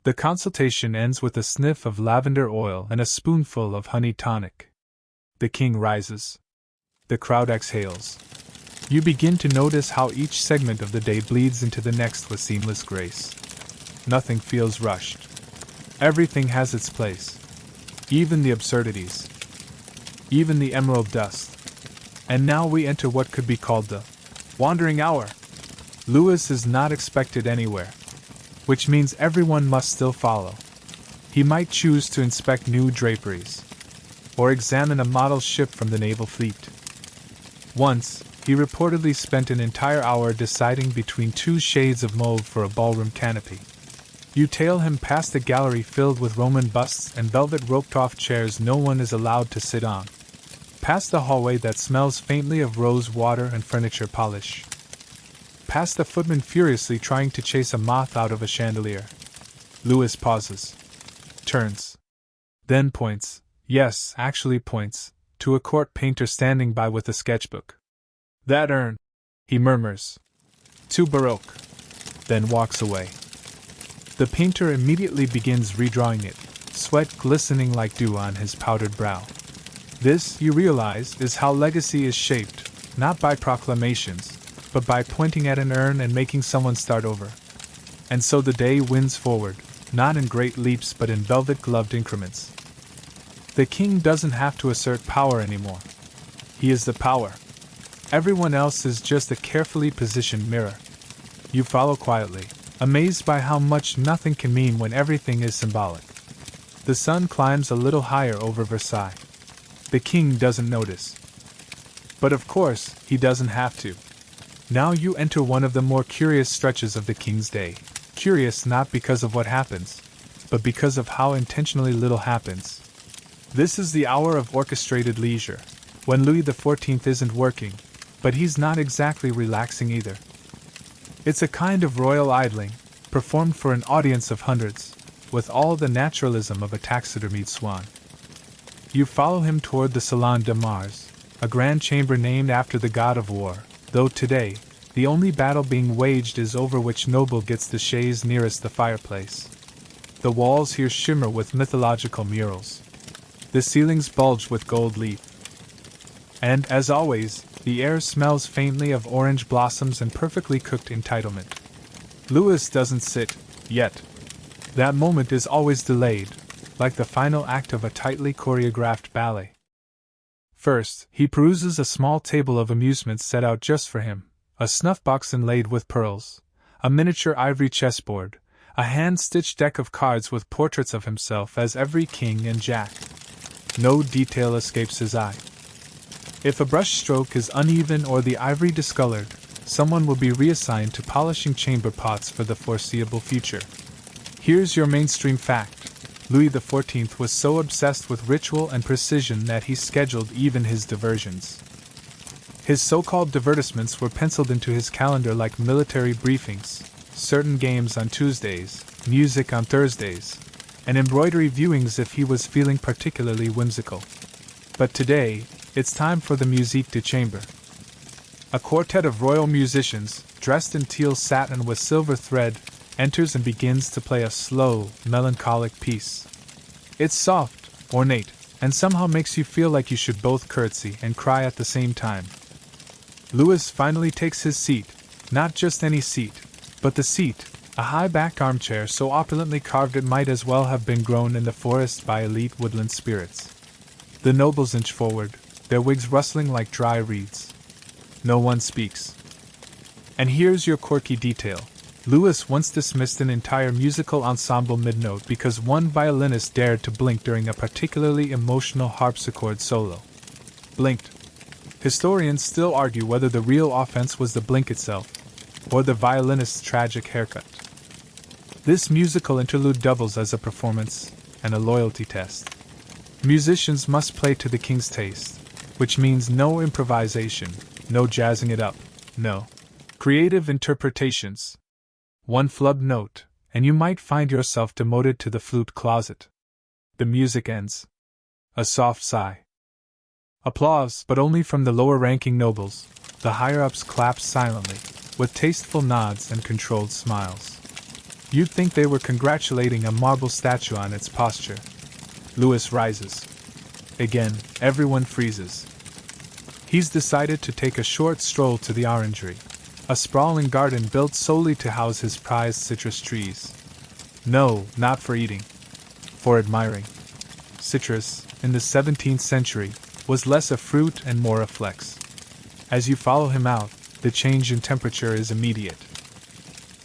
[SPEAKER 1] The consultation ends with a sniff of lavender oil and a spoonful of honey tonic. The king rises. The crowd exhales. You begin to notice how each segment of the day bleeds into the next with seamless grace. Nothing feels rushed. Everything has its place. Even the absurdities. Even the emerald dust. And now we enter what could be called the wandering hour. Louis is not expected anywhere, which means everyone must still follow. He might choose to inspect new draperies, or examine a model ship from the naval fleet. Once, he reportedly spent an entire hour deciding between two shades of mauve for a ballroom canopy. You tail him past a gallery filled with Roman busts and velvet roped-off chairs no one is allowed to sit on. Past the hallway that smells faintly of rose water and furniture polish. Past the footman furiously trying to chase a moth out of a chandelier. Louis pauses. Turns. Then points, yes, actually points, to a court painter standing by with a sketchbook. That urn, he murmurs. Too baroque. Then walks away. The painter immediately begins redrawing it, sweat glistening like dew on his powdered brow. This, you realize, is how legacy is shaped, not by proclamations, but by pointing at an urn and making someone start over. And so the day winds forward, not in great leaps but in velvet-gloved increments. The king doesn't have to assert power anymore. He is the power. Everyone else is just a carefully positioned mirror. You follow quietly, amazed by how much nothing can mean when everything is symbolic. The sun climbs a little higher over Versailles. The king doesn't notice. But of course, he doesn't have to. Now you enter one of the more curious stretches of the king's day. Curious not because of what happens, but because of how intentionally little happens. This is the hour of orchestrated leisure, when Louis XIV isn't working, but he's not exactly relaxing either. It's a kind of royal idling, performed for an audience of hundreds, with all the naturalism of a taxidermied swan. You follow him toward the Salon de Mars, a grand chamber named after the god of war, though today, the only battle being waged is over which noble gets the chaise nearest the fireplace. The walls here shimmer with mythological murals. The ceilings bulge with gold leaf. And, as always, the air smells faintly of orange blossoms and perfectly cooked entitlement. Louis doesn't sit, yet. That moment is always delayed, like the final act of a tightly choreographed ballet. First, he peruses a small table of amusements set out just for him, a snuff-box inlaid with pearls, a miniature ivory chessboard, a hand-stitched deck of cards with portraits of himself as every king and jack. No detail escapes his eye. If a brushstroke is uneven or the ivory discolored, someone will be reassigned to polishing chamber pots for the foreseeable future. Here's your mainstream fact. Louis XIV was so obsessed with ritual and precision that he scheduled even his diversions. His so-called divertissements were penciled into his calendar like military briefings, certain games on Tuesdays, music on Thursdays, and embroidery viewings if he was feeling particularly whimsical. But today, it's time for the musique de chambre. A quartet of royal musicians, dressed in teal satin with silver thread, enters and begins to play a slow, melancholic piece. It's soft, ornate, and somehow makes you feel like you should both curtsy and cry at the same time. Louis finally takes his seat, not just any seat, but the seat, a high-backed armchair so opulently carved it might as well have been grown in the forest by elite woodland spirits. The nobles inch forward, their wigs rustling like dry reeds. No one speaks. And here's your quirky detail. Louis once dismissed an entire musical ensemble mid-note because one violinist dared to blink during a particularly emotional harpsichord solo. Blinked. Historians still argue whether the real offense was the blink itself, or the violinist's tragic haircut. This musical interlude doubles as a performance and a loyalty test. Musicians must play to the king's taste, which means no improvisation, no jazzing it up, no creative interpretations. One flub note, and you might find yourself demoted to the flute closet. The music ends. A soft sigh. Applause, but only from the lower-ranking nobles. The higher-ups clap silently, with tasteful nods and controlled smiles. You'd think they were congratulating a marble statue on its posture. Louis rises. Again, everyone freezes. He's decided to take a short stroll to the orangery, a sprawling garden built solely to house his prized citrus trees. No, not for eating. For admiring. Citrus, in the 17th century, was less a fruit and more a flex. As you follow him out, the change in temperature is immediate.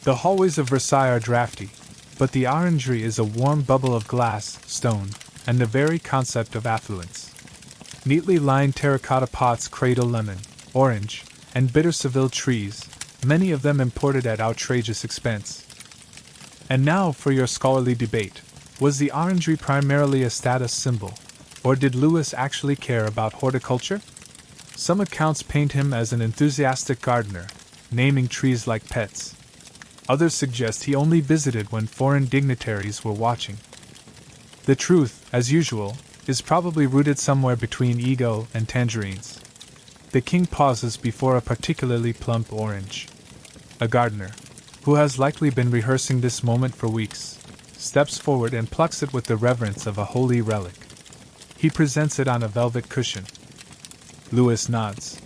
[SPEAKER 1] The hallways of Versailles are drafty, but the orangery is a warm bubble of glass, stone, and the very concept of affluence. Neatly lined terracotta pots cradle lemon, orange, and bitter Seville trees, many of them imported at outrageous expense. And now for your scholarly debate. Was the orangery primarily a status symbol, or did Louis actually care about horticulture? Some accounts paint him as an enthusiastic gardener, naming trees like pets. Others suggest he only visited when foreign dignitaries were watching. The truth, as usual, is probably rooted somewhere between ego and tangerines. The king pauses before a particularly plump orange. A gardener, who has likely been rehearsing this moment for weeks, steps forward and plucks it with the reverence of a holy relic. He presents it on a velvet cushion. Louis nods.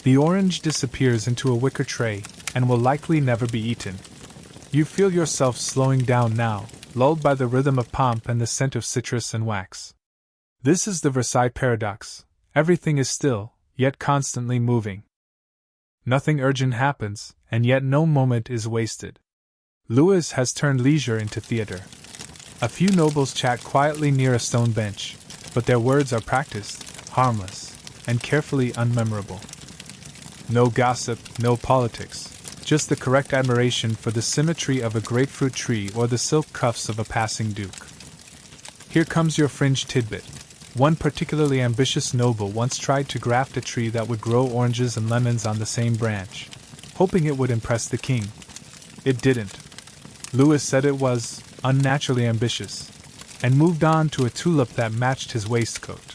[SPEAKER 1] The orange disappears into a wicker tray and will likely never be eaten. You feel yourself slowing down now, lulled by the rhythm of pomp and the scent of citrus and wax. This is the Versailles paradox. Everything is still, yet constantly moving. Nothing urgent happens, and yet no moment is wasted. Louis has turned leisure into theater. A few nobles chat quietly near a stone bench, but their words are practiced, harmless, and carefully unmemorable. No gossip, no politics, just the correct admiration for the symmetry of a grapefruit tree or the silk cuffs of a passing duke. Here comes your fringe tidbit. One particularly ambitious noble once tried to graft a tree that would grow oranges and lemons on the same branch, hoping it would impress the king. It didn't. Louis said it was unnaturally ambitious, and moved on to a tulip that matched his waistcoat.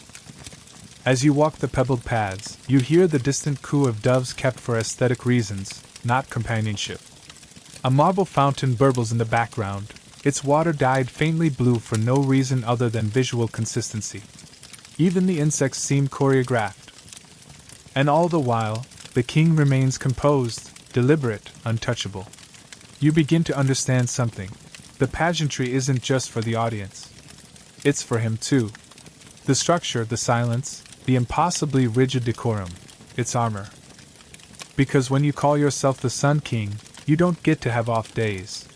[SPEAKER 1] As you walk the pebbled paths, you hear the distant coo of doves kept for aesthetic reasons, not companionship. A marble fountain burbles in the background, its water dyed faintly blue for no reason other than visual consistency. Even the insects seem choreographed. And all the while, the king remains composed, deliberate, untouchable. You begin to understand something. The pageantry isn't just for the audience. It's for him too. The structure, the silence, the impossibly rigid decorum, its armor. Because when you call yourself the Sun King, you don't get to have off days.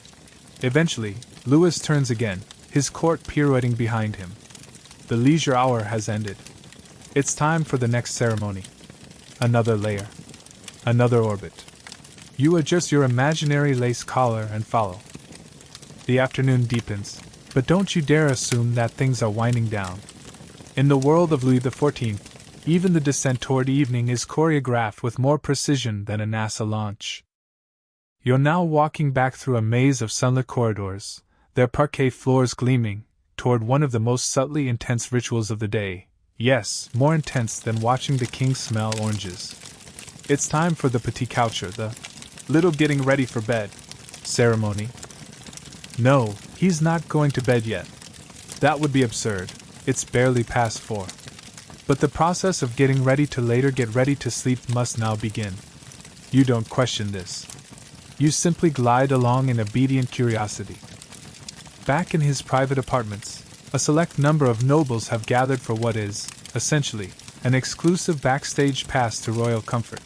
[SPEAKER 1] Eventually, Louis turns again, his court pirouetting behind him. The leisure hour has ended. It's time for the next ceremony. Another layer. Another orbit. You adjust your imaginary lace collar and follow. The afternoon deepens, but don't you dare assume that things are winding down. In the world of Louis XIV, even the descent toward evening is choreographed with more precision than a NASA launch. You're now walking back through a maze of sunlit corridors, their parquet floors gleaming, toward one of the most subtly intense rituals of the day. Yes, more intense than watching the king smell oranges. It's time for the petit coucher, the little getting ready for bed ceremony. No, he's not going to bed yet. That would be absurd. It's barely past 4. But the process of getting ready to later get ready to sleep must now begin. You don't question this. You simply glide along in obedient curiosity. Back in his private apartments, a select number of nobles have gathered for what is, essentially, an exclusive backstage pass to royal comfort.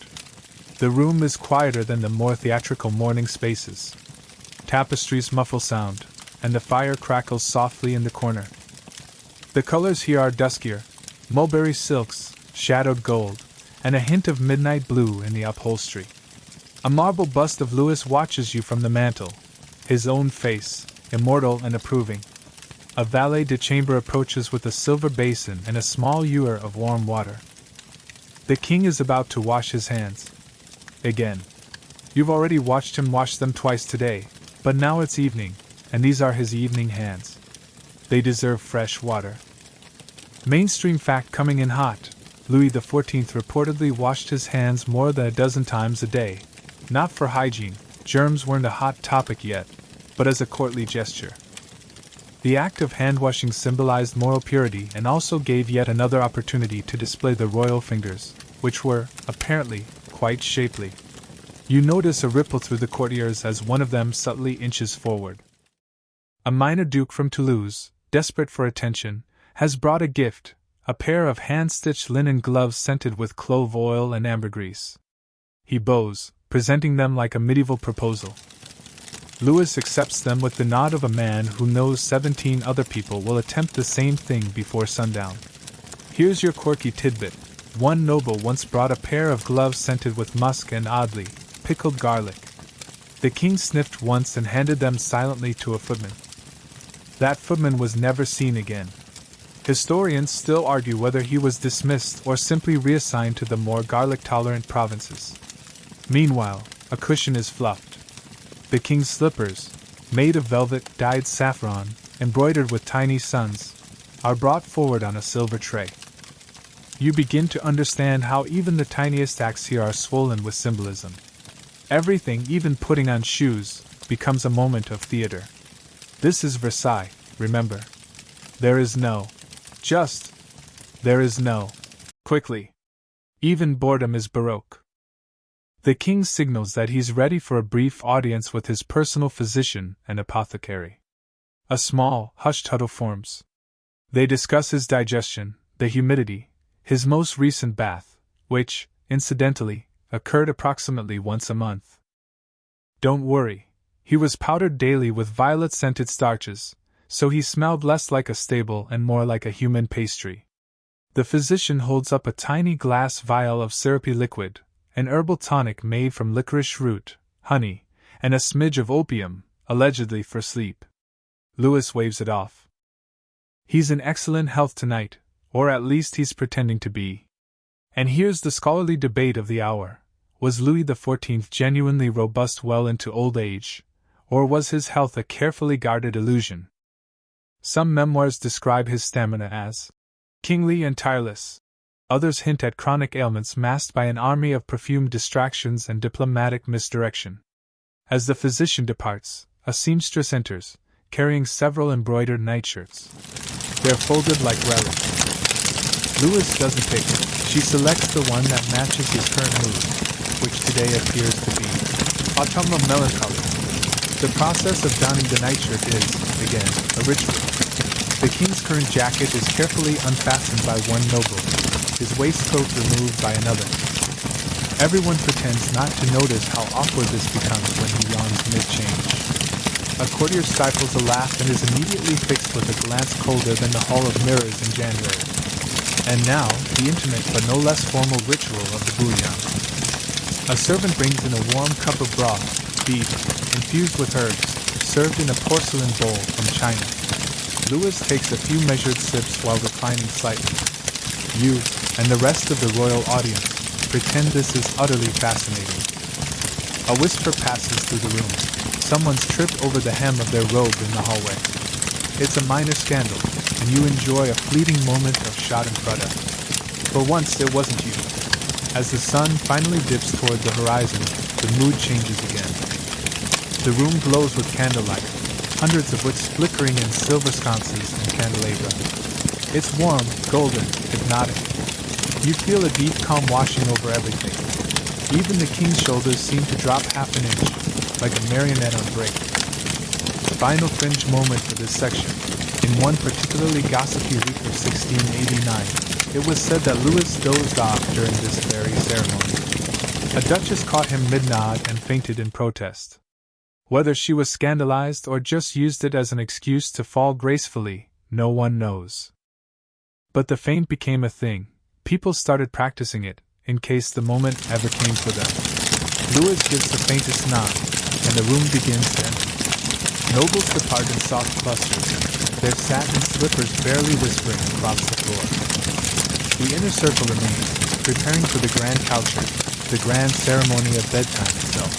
[SPEAKER 1] The room is quieter than the more theatrical morning spaces. Tapestries muffle sound, and the fire crackles softly in the corner. The colors here are duskier, mulberry silks, shadowed gold, and a hint of midnight blue in the upholstery. A marble bust of Louis watches you from the mantel, his own face, immortal and approving. A valet de chambre approaches with a silver basin and a small ewer of warm water. The king is about to wash his hands. Again. You've already watched him wash them twice today, But now it's evening, and these are his evening hands. They deserve fresh water. Mainstream fact coming in hot. Louis XIV reportedly washed his hands more than a dozen times a day. Not for hygiene, germs weren't a hot topic yet, but as a courtly gesture. The act of hand-washing symbolized moral purity and also gave yet another opportunity to display the royal fingers, which were, apparently, quite shapely. You notice a ripple through the courtiers as one of them subtly inches forward. A minor duke from Toulouse, desperate for attention, has brought a gift, a pair of hand-stitched linen gloves scented with clove oil and ambergris. He bows, presenting them like a medieval proposal. Louis accepts them with the nod of a man who knows 17 other people will attempt the same thing before sundown. Here's your quirky tidbit. One noble once brought a pair of gloves scented with musk and oddly pickled garlic. The king sniffed once and handed them silently to a footman. That footman was never seen again. Historians still argue whether he was dismissed or simply reassigned to the more garlic-tolerant provinces. Meanwhile, a cushion is fluffed. The king's slippers, made of velvet dyed saffron, embroidered with tiny suns, are brought forward on a silver tray. You begin to understand how even the tiniest acts here are swollen with symbolism. Everything, even putting on shoes, becomes a moment of theater. This is Versailles, remember. There is no quickly. Even boredom is Baroque. The king signals that he's ready for a brief audience with his personal physician and apothecary. A small, hushed huddle forms. They discuss his digestion, the humidity, his most recent bath, which, incidentally, occurred approximately once a month. Don't worry, he was powdered daily with violet-scented starches, so he smelled less like a stable and more like a human pastry. The physician holds up a tiny glass vial of syrupy liquid, an herbal tonic made from licorice root, honey, and a smidge of opium, allegedly for sleep. Louis waves it off. He's in excellent health tonight, or at least he's pretending to be. And here's the scholarly debate of the hour. Was Louis XIV genuinely robust well into old age, or was his health a carefully guarded illusion? Some memoirs describe his stamina as kingly and tireless. Others hint at chronic ailments masked by an army of perfumed distractions and diplomatic misdirection. As the physician departs, a seamstress enters, carrying several embroidered nightshirts. They're folded like relics. Louis doesn't pick. She selects the one that matches his current mood, which today appears to be autumnal melancholy. The process of donning the nightshirt is, again, a ritual. The king's current jacket is carefully unfastened by one noble, his waistcoat removed by another. Everyone pretends not to notice how awkward this becomes when he yawns mid-change. A courtier stifles a laugh and is immediately fixed with a glance colder than the Hall of Mirrors in January. And now, the intimate but no less formal ritual of the bouillon. A servant brings in a warm cup of broth, beef, infused with herbs, served in a porcelain bowl from China. Louis takes a few measured sips while reclining slightly. You, and the rest of the royal audience, pretend this is utterly fascinating. A whisper passes through the room. Someone's tripped over the hem of their robe in the hallway. It's a minor scandal, and you enjoy a fleeting moment of schadenfreude. For once it wasn't you. As the sun finally dips toward the horizon, the mood changes again. The room glows with candlelight, hundreds of wicks flickering in silver sconces and candelabra. It's warm, golden, hypnotic. You feel a deep calm washing over everything. Even the king's shoulders seem to drop half an inch, like a marionette on break. Final fringe moment for this section. In one particularly gossipy week of 1689, it was said that Louis dozed off during this very ceremony. A duchess caught him mid-nod and fainted in protest. Whether she was scandalized or just used it as an excuse to fall gracefully, no one knows. But the faint became a thing. People started practicing it, in case the moment ever came for them. Louis gives the faintest nod, and the room begins to empty. Nobles depart in soft clusters, their satin slippers barely whispering across the floor. The inner circle remains, preparing for the grand coucher, the grand ceremony of bedtime itself.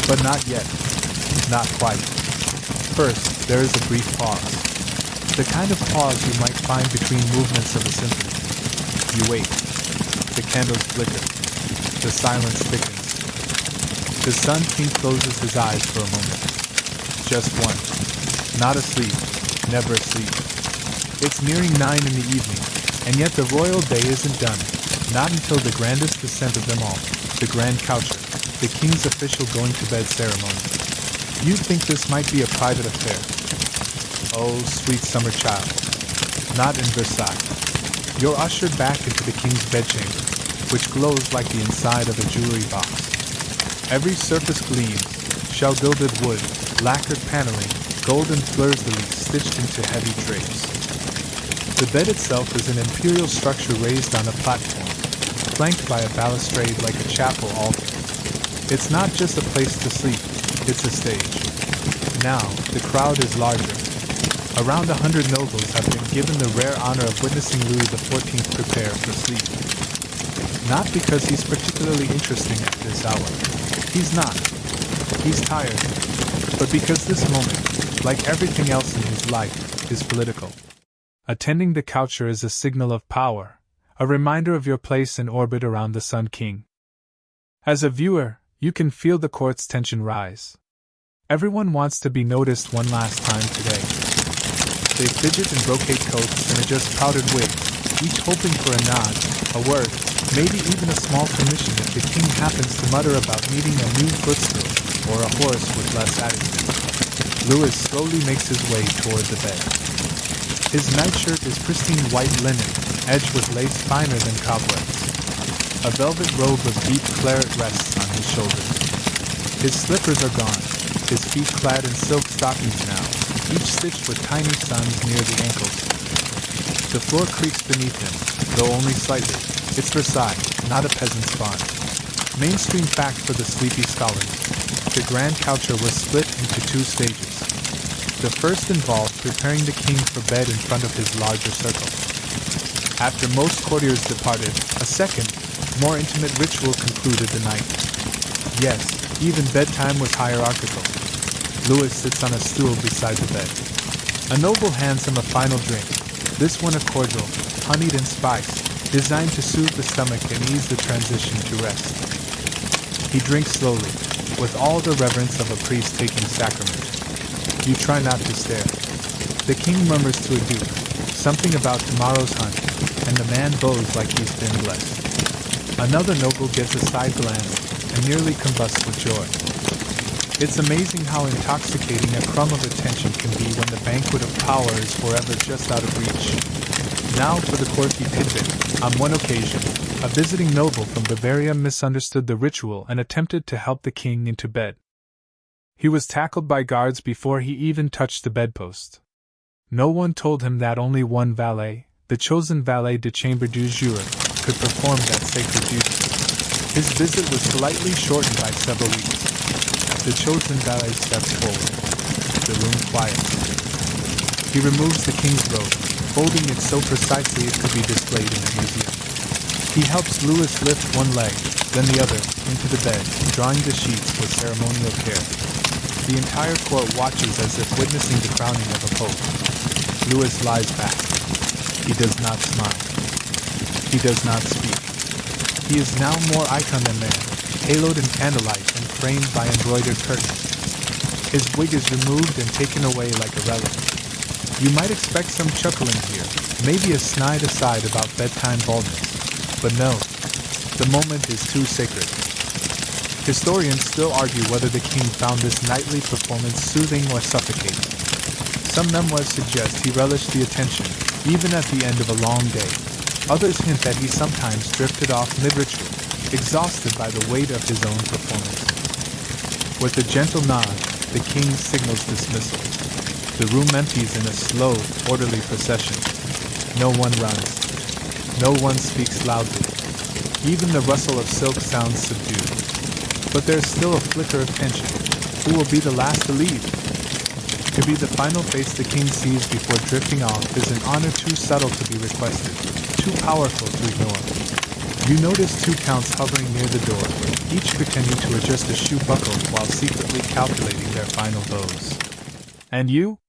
[SPEAKER 1] But not yet. Not quite. First, there is a brief pause. The kind of pause you might find between movements of a symphony. You wait. The candles flicker. The silence thickens. The Sun King closes his eyes for a moment. Just one. Not asleep. Never asleep. It's nearing 9 in the evening, and yet the royal day isn't done. Not until the grandest descent of them all, the Grand Coucher, the king's official going-to-bed ceremony. You'd think this might be a private affair. Oh, sweet summer child. Not in Versailles. You're ushered back into the king's bedchamber, which glows like the inside of a jewelry box. Every surface gleams, shell-gilded wood, lacquered paneling, golden fleurs-de-lis stitched into heavy drapes. The bed itself is an imperial structure raised on a platform, flanked by a balustrade like a chapel altar. It's not just a place to sleep, it's a stage. Now, the crowd is larger. Around 100 nobles have been given the rare honor of witnessing Louis XIV prepare for sleep. Not because he's particularly interesting at this hour. He's not. He's tired. But because this moment, like everything else in his life, is political. Attending the coucher is a signal of power, a reminder of your place in orbit around the Sun King. As a viewer, you can feel the court's tension rise. Everyone wants to be noticed one last time today. They fidget in brocade coats and adjust powdered wigs, each hoping for a nod, a word, maybe even a small permission if the king happens to mutter about needing a new footstool or a horse with less attitude. Louis slowly makes his way toward the bed. His nightshirt is pristine white linen, edged with lace finer than cobwebs. A velvet robe of deep claret rests on his shoulders. His slippers are gone, his feet clad in silk stockings now, each stitched with tiny suns near the ankles. The floor creaks beneath him, though only slightly. It's Versailles, not a peasant's barn. Mainstream fact for the sleepy scholars. The Grand Coucher was split into 2 stages. The first involved preparing the king for bed in front of his larger circle. After most courtiers departed, a second, more intimate ritual concluded the night. Yes, even bedtime was hierarchical. Louis sits on a stool beside the bed. A noble hands him a final drink, this one a cordial, honeyed and spiced, designed to soothe the stomach and ease the transition to rest. He drinks slowly, with all the reverence of a priest taking sacrament. You try not to stare. The king murmurs to a duke, something about tomorrow's hunt, and the man bows like he's been blessed. Another noble gets a side glance and nearly combusts with joy. It's amazing how intoxicating a crumb of attention can be when the banquet of power is forever just out of reach. Now for the quirky tidbit. On one occasion, a visiting noble from Bavaria misunderstood the ritual and attempted to help the king into bed. He was tackled by guards before he even touched the bedpost. No one told him that only one valet, the chosen valet de chambre du jour, could perform that sacred duty. His visit was slightly shortened by several weeks. The chosen valet steps forward. The room quiets. He removes the king's robe, folding it so precisely it could be displayed in a museum. He helps Louis lift one leg, then the other, into the bed, drawing the sheets with ceremonial care. The entire court watches as if witnessing the crowning of a pope. Louis lies back. He does not smile. He does not speak. He is now more icon than man, haloed in candlelight and framed by embroidered curtains. His wig is removed and taken away like a relic. You might expect some chuckling here, maybe a snide aside about bedtime baldness. But no, the moment is too sacred. Historians still argue whether the king found this nightly performance soothing or suffocating. Some memoirs suggest he relished the attention, even at the end of a long day. Others hint that he sometimes drifted off mid-ritual, exhausted by the weight of his own performance. With a gentle nod, the king signals dismissal. The room empties in a slow, orderly procession. No one runs. No one speaks loudly. Even the rustle of silk sounds subdued. But there's still a flicker of tension. Who will be the last to leave? To be the final face the king sees before drifting off is an honor too subtle to be requested, too powerful to ignore. You notice two counts hovering near the door, each pretending to adjust a shoe buckle while secretly calculating their final blows. And you?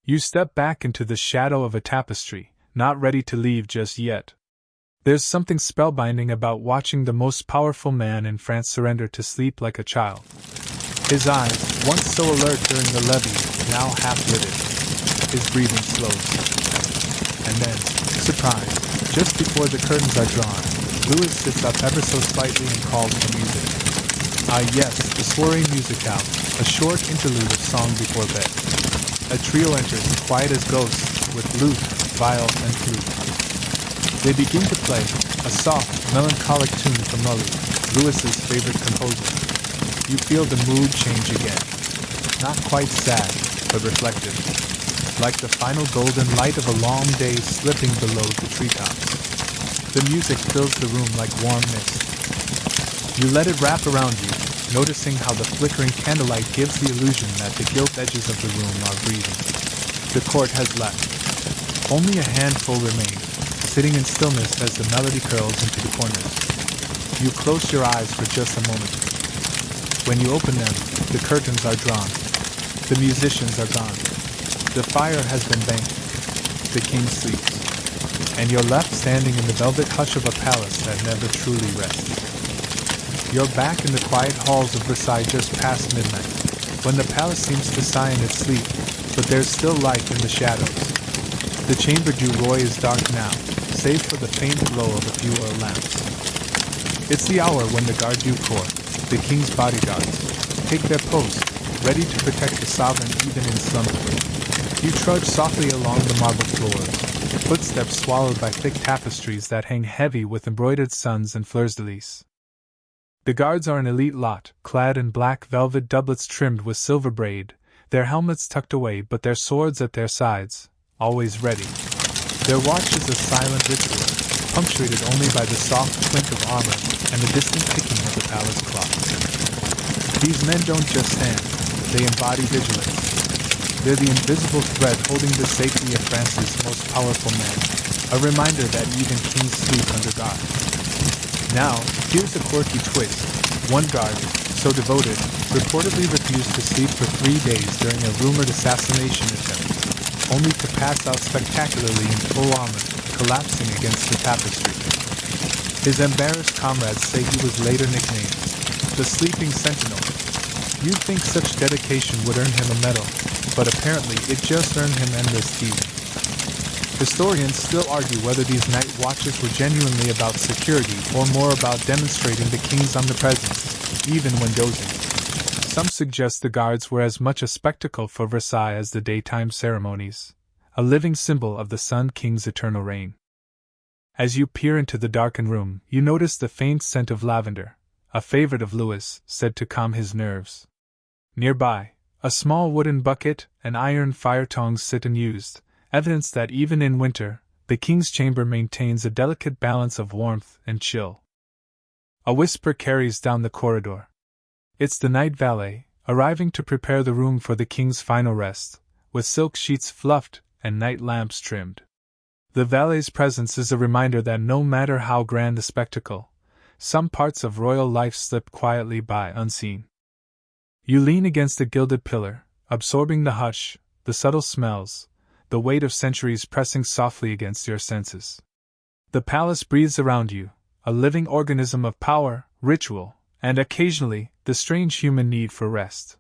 [SPEAKER 1] You step back into the shadow of a tapestry, not ready to leave just yet. There's something spellbinding about watching the most powerful man in France surrender to sleep like a child. His eyes, once so alert during the levee, now half-lidded. His breathing slows. And then, surprise, just before the curtains are drawn, Louis sits up ever so slightly and calls for music. Ah yes, the soirée musicale, a short interlude of song before bed. A trio enters, quiet as ghosts, with lute, viol, and flute. They begin to play, a soft, melancholic tune from Louis, Louis's favorite composer. You feel the mood change again. Not quite sad, but reflective. Like the final golden light of a long day slipping below the treetops. The music fills the room like warm mist. You let it wrap around you, noticing how the flickering candlelight gives the illusion that the gilt edges of the room are breathing. The court has left. Only a handful remain, sitting in stillness as the melody curls into the corners. You close your eyes for just a moment. When you open them, the curtains are drawn. The musicians are gone. The fire has been banked. The king sleeps. And you're left standing in the velvet hush of a palace that never truly rests. You're back in the quiet halls of Versailles just past midnight, when the palace seems to sigh in its sleep, but there's still light in the shadows. The chamber du roi is dark now, save for the faint glow of a few oil lamps. It's the hour when the garde du corps, the king's bodyguards, take their post, ready to protect the sovereign even in slumber. You trudge softly along the marble floors, footsteps swallowed by thick tapestries that hang heavy with embroidered suns and fleurs-de-lis. The guards are an elite lot, clad in black velvet doublets trimmed with silver braid, their helmets tucked away but their swords at their sides, always ready. Their watch is a silent ritual, punctuated only by the soft clink of armor and the distant ticking of the palace clock. These men don't just stand, they embody vigilance. They're the invisible thread holding the safety of France's most powerful man, a reminder that even kings sleep under guard. Now, here's a quirky twist. One guard, so devoted, reportedly refused to sleep for 3 days during a rumored assassination attempt, only to pass out spectacularly in full armor, collapsing against the tapestry. His embarrassed comrades say he was later nicknamed the Sleeping Sentinel. You'd think such dedication would earn him a medal, but apparently it just earned him endless teasing. Historians still argue whether these night watches were genuinely about security or more about demonstrating the king's omnipresence, even when dozing. Some suggest the guards were as much a spectacle for Versailles as the daytime ceremonies, a living symbol of the Sun King's eternal reign. As you peer into the darkened room, you notice the faint scent of lavender, a favorite of Louis, said to calm his nerves. Nearby, a small wooden bucket and iron fire tongs sit unused, evidence that even in winter, the king's chamber maintains a delicate balance of warmth and chill. A whisper carries down the corridor. It's the night valet, arriving to prepare the room for the king's final rest, with silk sheets fluffed and night lamps trimmed. The valet's presence is a reminder that no matter how grand the spectacle, some parts of royal life slip quietly by unseen. You lean against a gilded pillar, absorbing the hush, the subtle smells, the weight of centuries pressing softly against your senses. The palace breathes around you, a living organism of power, ritual, and occasionally, the strange human need for rest.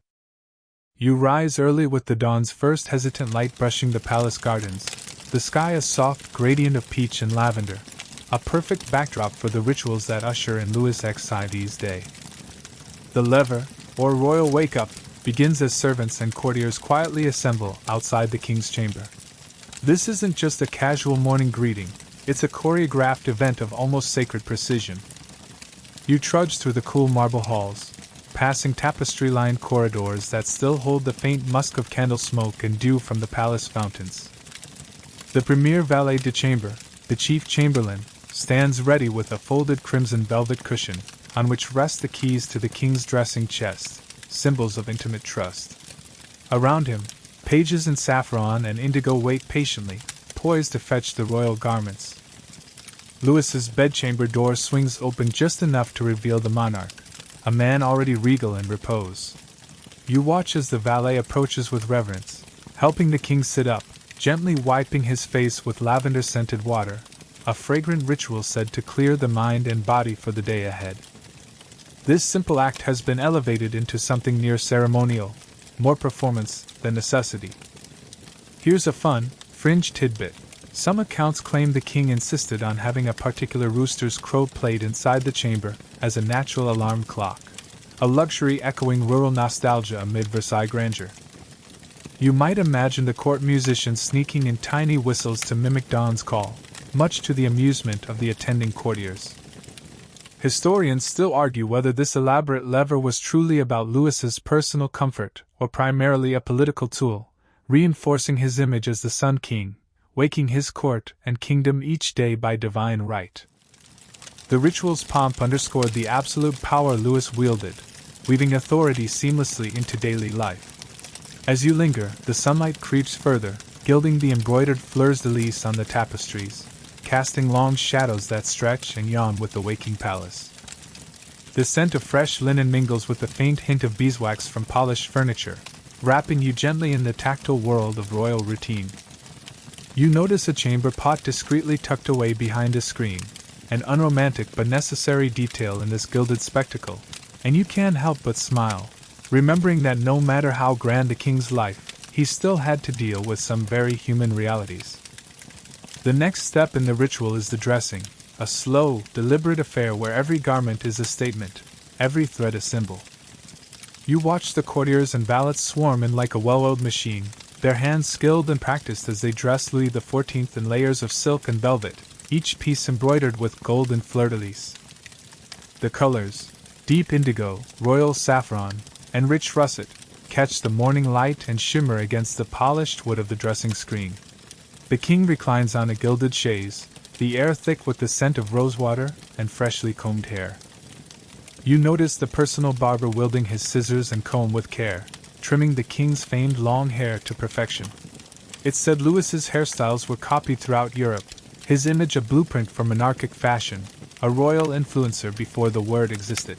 [SPEAKER 1] You rise early with the dawn's first hesitant light brushing the palace gardens, the sky a soft gradient of peach and lavender, a perfect backdrop for the rituals that usher in Louis XIV's day. The lever, or royal wake-up, begins as servants and courtiers quietly assemble outside the king's chamber. This isn't just a casual morning greeting, it's a choreographed event of almost sacred precision. You trudge through the cool marble halls, passing tapestry-lined corridors that still hold the faint musk of candle smoke and dew from the palace fountains. The premier valet de chambre, the chief chamberlain, stands ready with a folded crimson velvet cushion, on which rest the keys to the king's dressing chest, symbols of intimate trust. Around him, pages in saffron and indigo wait patiently, poised to fetch the royal garments. Louis's bedchamber door swings open just enough to reveal the monarch, a man already regal in repose. You watch as the valet approaches with reverence, helping the king sit up, gently wiping his face with lavender-scented water, a fragrant ritual said to clear the mind and body for the day ahead. This simple act has been elevated into something near ceremonial, more performance than necessity. Here's a fun, fringe tidbit. Some accounts claim the king insisted on having a particular rooster's crow played inside the chamber as a natural alarm clock, a luxury echoing rural nostalgia amid Versailles grandeur. You might imagine the court musicians sneaking in tiny whistles to mimic dawn's call, much to the amusement of the attending courtiers. Historians still argue whether this elaborate lever was truly about Louis's personal comfort or primarily a political tool, reinforcing his image as the Sun King, waking his court and kingdom each day by divine right. The ritual's pomp underscored the absolute power Louis wielded, weaving authority seamlessly into daily life. As you linger, the sunlight creeps further, gilding the embroidered fleurs-de-lis on the tapestries, casting long shadows that stretch and yawn with the waking palace. The scent of fresh linen mingles with the faint hint of beeswax from polished furniture, wrapping you gently in the tactile world of royal routine. You notice a chamber pot discreetly tucked away behind a screen, an unromantic but necessary detail in this gilded spectacle, and you can't help but smile, remembering that no matter how grand the king's life, he still had to deal with some very human realities. The next step in the ritual is the dressing, a slow, deliberate affair where every garment is a statement, every thread a symbol. You watch the courtiers and valets swarm in like a well-oiled machine, their hands skilled and practiced as they dress Louis XIV in layers of silk and velvet, each piece embroidered with gold and fleur-de-lis. The colors, deep indigo, royal saffron, and rich russet, catch the morning light and shimmer against the polished wood of the dressing screen. The king reclines on a gilded chaise, the air thick with the scent of rosewater and freshly combed hair. You notice the personal barber wielding his scissors and comb with care, trimming the king's famed long hair to perfection. It's said Louis's hairstyles were copied throughout Europe, his image a blueprint for monarchic fashion, a royal influencer before the word existed.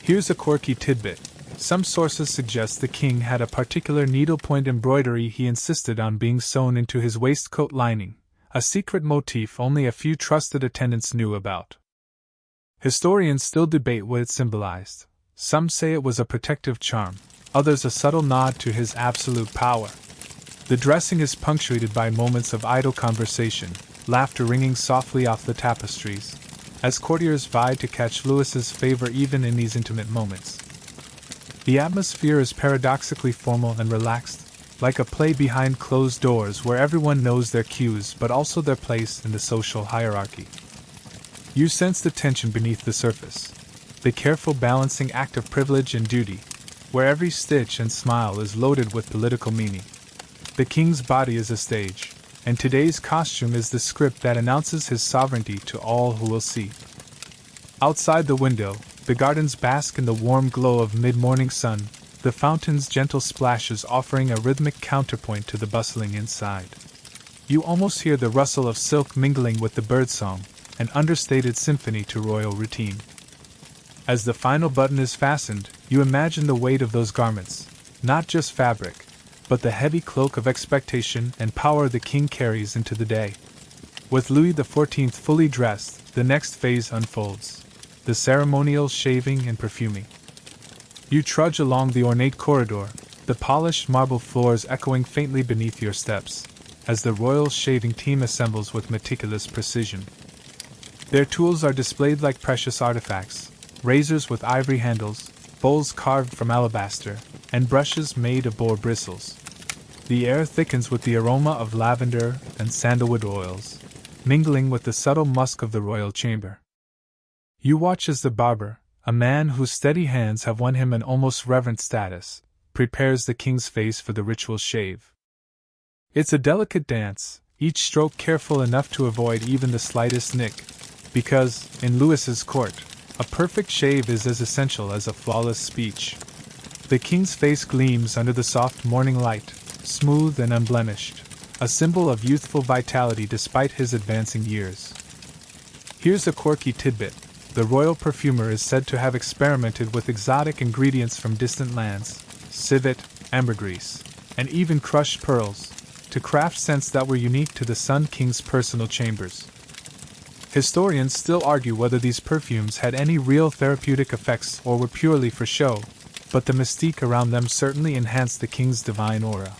[SPEAKER 1] Here's a quirky tidbit. Some sources suggest the king had a particular needlepoint embroidery he insisted on being sewn into his waistcoat lining, a secret motif only a few trusted attendants knew about. Historians still debate what it symbolized. Some say it was a protective charm, others a subtle nod to his absolute power. The dressing is punctuated by moments of idle conversation, laughter ringing softly off the tapestries, as courtiers vie to catch Louis's favor even in these intimate moments. The atmosphere is paradoxically formal and relaxed, like a play behind closed doors where everyone knows their cues but also their place in the social hierarchy. You sense the tension beneath the surface, the careful balancing act of privilege and duty, where every stitch and smile is loaded with political meaning. The king's body is a stage, and today's costume is the script that announces his sovereignty to all who will see. Outside the window, the gardens bask in the warm glow of mid-morning sun, the fountain's gentle splashes offering a rhythmic counterpoint to the bustling inside. You almost hear the rustle of silk mingling with the birdsong, an understated symphony to royal routine. As the final button is fastened, you imagine the weight of those garments, not just fabric, but the heavy cloak of expectation and power the king carries into the day. With Louis XIV fully dressed, the next phase unfolds. The ceremonial shaving and perfuming. You trudge along the ornate corridor, the polished marble floors echoing faintly beneath your steps, as the royal shaving team assembles with meticulous precision. Their tools are displayed like precious artifacts, razors with ivory handles, bowls carved from alabaster, and brushes made of boar bristles. The air thickens with the aroma of lavender and sandalwood oils, mingling with the subtle musk of the royal chamber. You watch as the barber, a man whose steady hands have won him an almost reverent status, prepares the king's face for the ritual shave. It's a delicate dance, each stroke careful enough to avoid even the slightest nick, because, in Louis's court, a perfect shave is as essential as a flawless speech. The king's face gleams under the soft morning light, smooth and unblemished, a symbol of youthful vitality despite his advancing years. Here's a quirky tidbit. The royal perfumer is said to have experimented with exotic ingredients from distant lands, civet, ambergris, and even crushed pearls, to craft scents that were unique to the Sun King's personal chambers. Historians still argue whether these perfumes had any real therapeutic effects or were purely for show, but the mystique around them certainly enhanced the king's divine aura.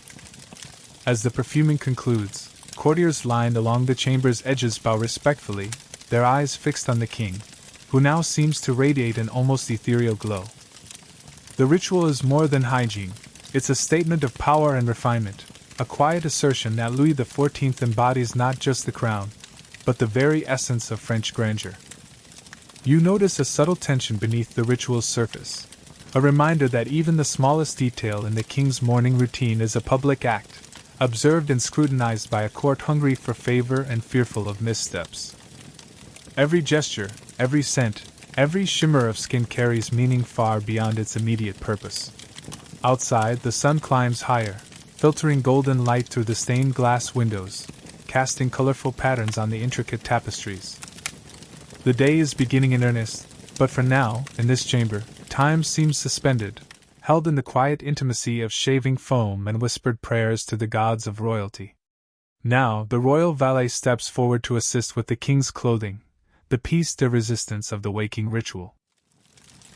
[SPEAKER 1] As the perfuming concludes, courtiers lined along the chamber's edges bow respectfully, their eyes fixed on the king, who now seems to radiate an almost ethereal glow. The ritual is more than hygiene, it's a statement of power and refinement, a quiet assertion that Louis XIV embodies not just the crown, but the very essence of French grandeur. You notice a subtle tension beneath the ritual's surface, a reminder that even the smallest detail in the king's morning routine is a public act, observed and scrutinized by a court hungry for favor and fearful of missteps. Every gesture, every scent, every shimmer of skin carries meaning far beyond its immediate purpose. Outside, the sun climbs higher, filtering golden light through the stained glass windows, casting colorful patterns on the intricate tapestries. The day is beginning in earnest, but for now, in this chamber, time seems suspended, held in the quiet intimacy of shaving foam and whispered prayers to the gods of royalty. Now, the royal valet steps forward to assist with the king's clothing, the piece de resistance of the waking ritual.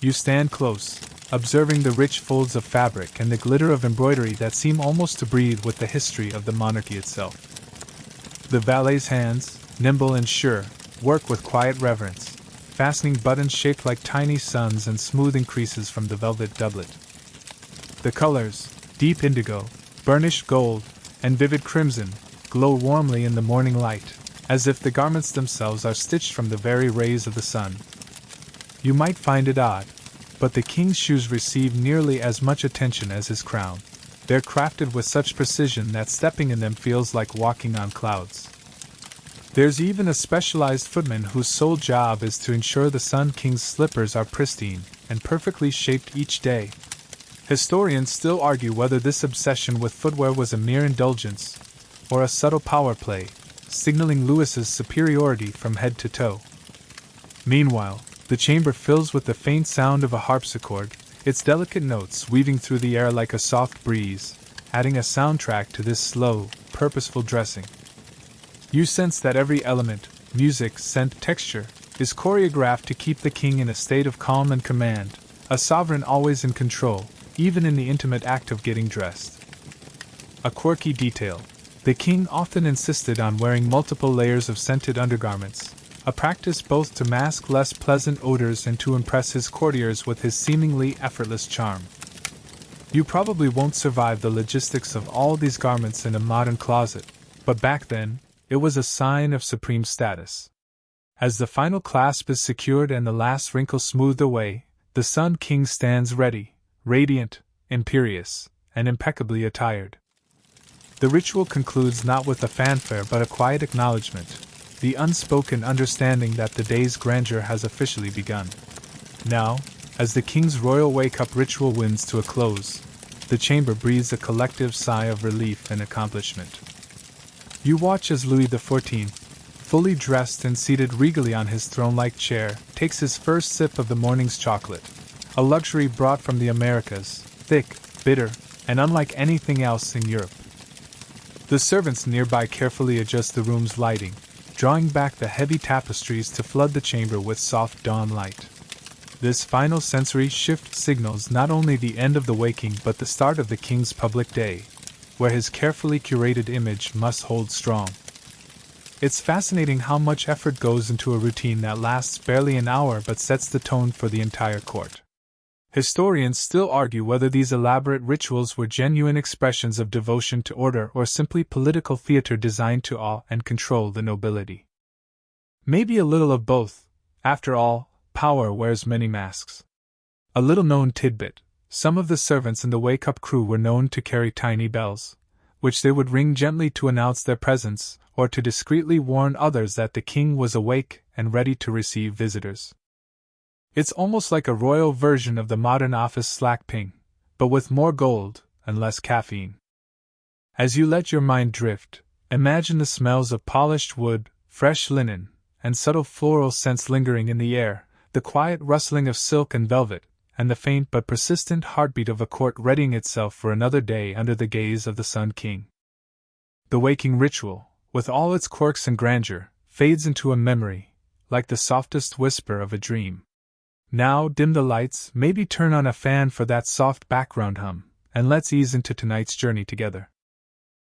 [SPEAKER 1] You stand close, observing the rich folds of fabric and the glitter of embroidery that seem almost to breathe with the history of the monarchy itself. The valet's hands, nimble and sure, work with quiet reverence, fastening buttons shaped like tiny suns and smoothing creases from the velvet doublet. The colors, deep indigo, burnished gold, and vivid crimson, glow warmly in the morning light, as if the garments themselves are stitched from the very rays of the sun. You might find it odd, but the king's shoes receive nearly as much attention as his crown. They're crafted with such precision that stepping in them feels like walking on clouds. There's even a specialized footman whose sole job is to ensure the Sun King's slippers are pristine and perfectly shaped each day. Historians still argue whether this obsession with footwear was a mere indulgence or a subtle power play, signaling Louis's superiority from head to toe. Meanwhile, the chamber fills with the faint sound of a harpsichord, its delicate notes weaving through the air like a soft breeze, adding a soundtrack to this slow, purposeful dressing. You sense that every element, music, scent, texture, is choreographed to keep the king in a state of calm and command, a sovereign always in control, even in the intimate act of getting dressed. A quirky detail: the king often insisted on wearing multiple layers of scented undergarments, a practice both to mask less pleasant odors and to impress his courtiers with his seemingly effortless charm. You probably won't survive the logistics of all these garments in a modern closet, but back then, it was a sign of supreme status. As the final clasp is secured and the last wrinkle smoothed away, the Sun King stands ready, radiant, imperious, and impeccably attired. The ritual concludes not with a fanfare but a quiet acknowledgement, the unspoken understanding that the day's grandeur has officially begun. Now, as the king's royal wake-up ritual winds to a close, the chamber breathes a collective sigh of relief and accomplishment. You watch as Louis XIV, fully dressed and seated regally on his throne-like chair, takes his first sip of the morning's chocolate, a luxury brought from the Americas, thick, bitter, and unlike anything else in Europe. The servants nearby carefully adjust the room's lighting, drawing back the heavy tapestries to flood the chamber with soft dawn light. This final sensory shift signals not only the end of the waking but the start of the king's public day, where his carefully curated image must hold strong. It's fascinating how much effort goes into a routine that lasts barely an hour but sets the tone for the entire court. Historians still argue whether these elaborate rituals were genuine expressions of devotion to order or simply political theater designed to awe and control the nobility. Maybe a little of both. After all, power wears many masks. A little-known tidbit: some of the servants in the wake-up crew were known to carry tiny bells, which they would ring gently to announce their presence, or to discreetly warn others that the king was awake and ready to receive visitors. It's almost like a royal version of the modern office slack ping, but with more gold and less caffeine. As you let your mind drift, imagine the smells of polished wood, fresh linen, and subtle floral scents lingering in the air, the quiet rustling of silk and velvet, and the faint but persistent heartbeat of a court readying itself for another day under the gaze of the Sun King. The waking ritual, with all its quirks and grandeur, fades into a memory, like the softest whisper of a dream. Now dim the lights, maybe turn on a fan for that soft background hum, and let's ease into tonight's journey together.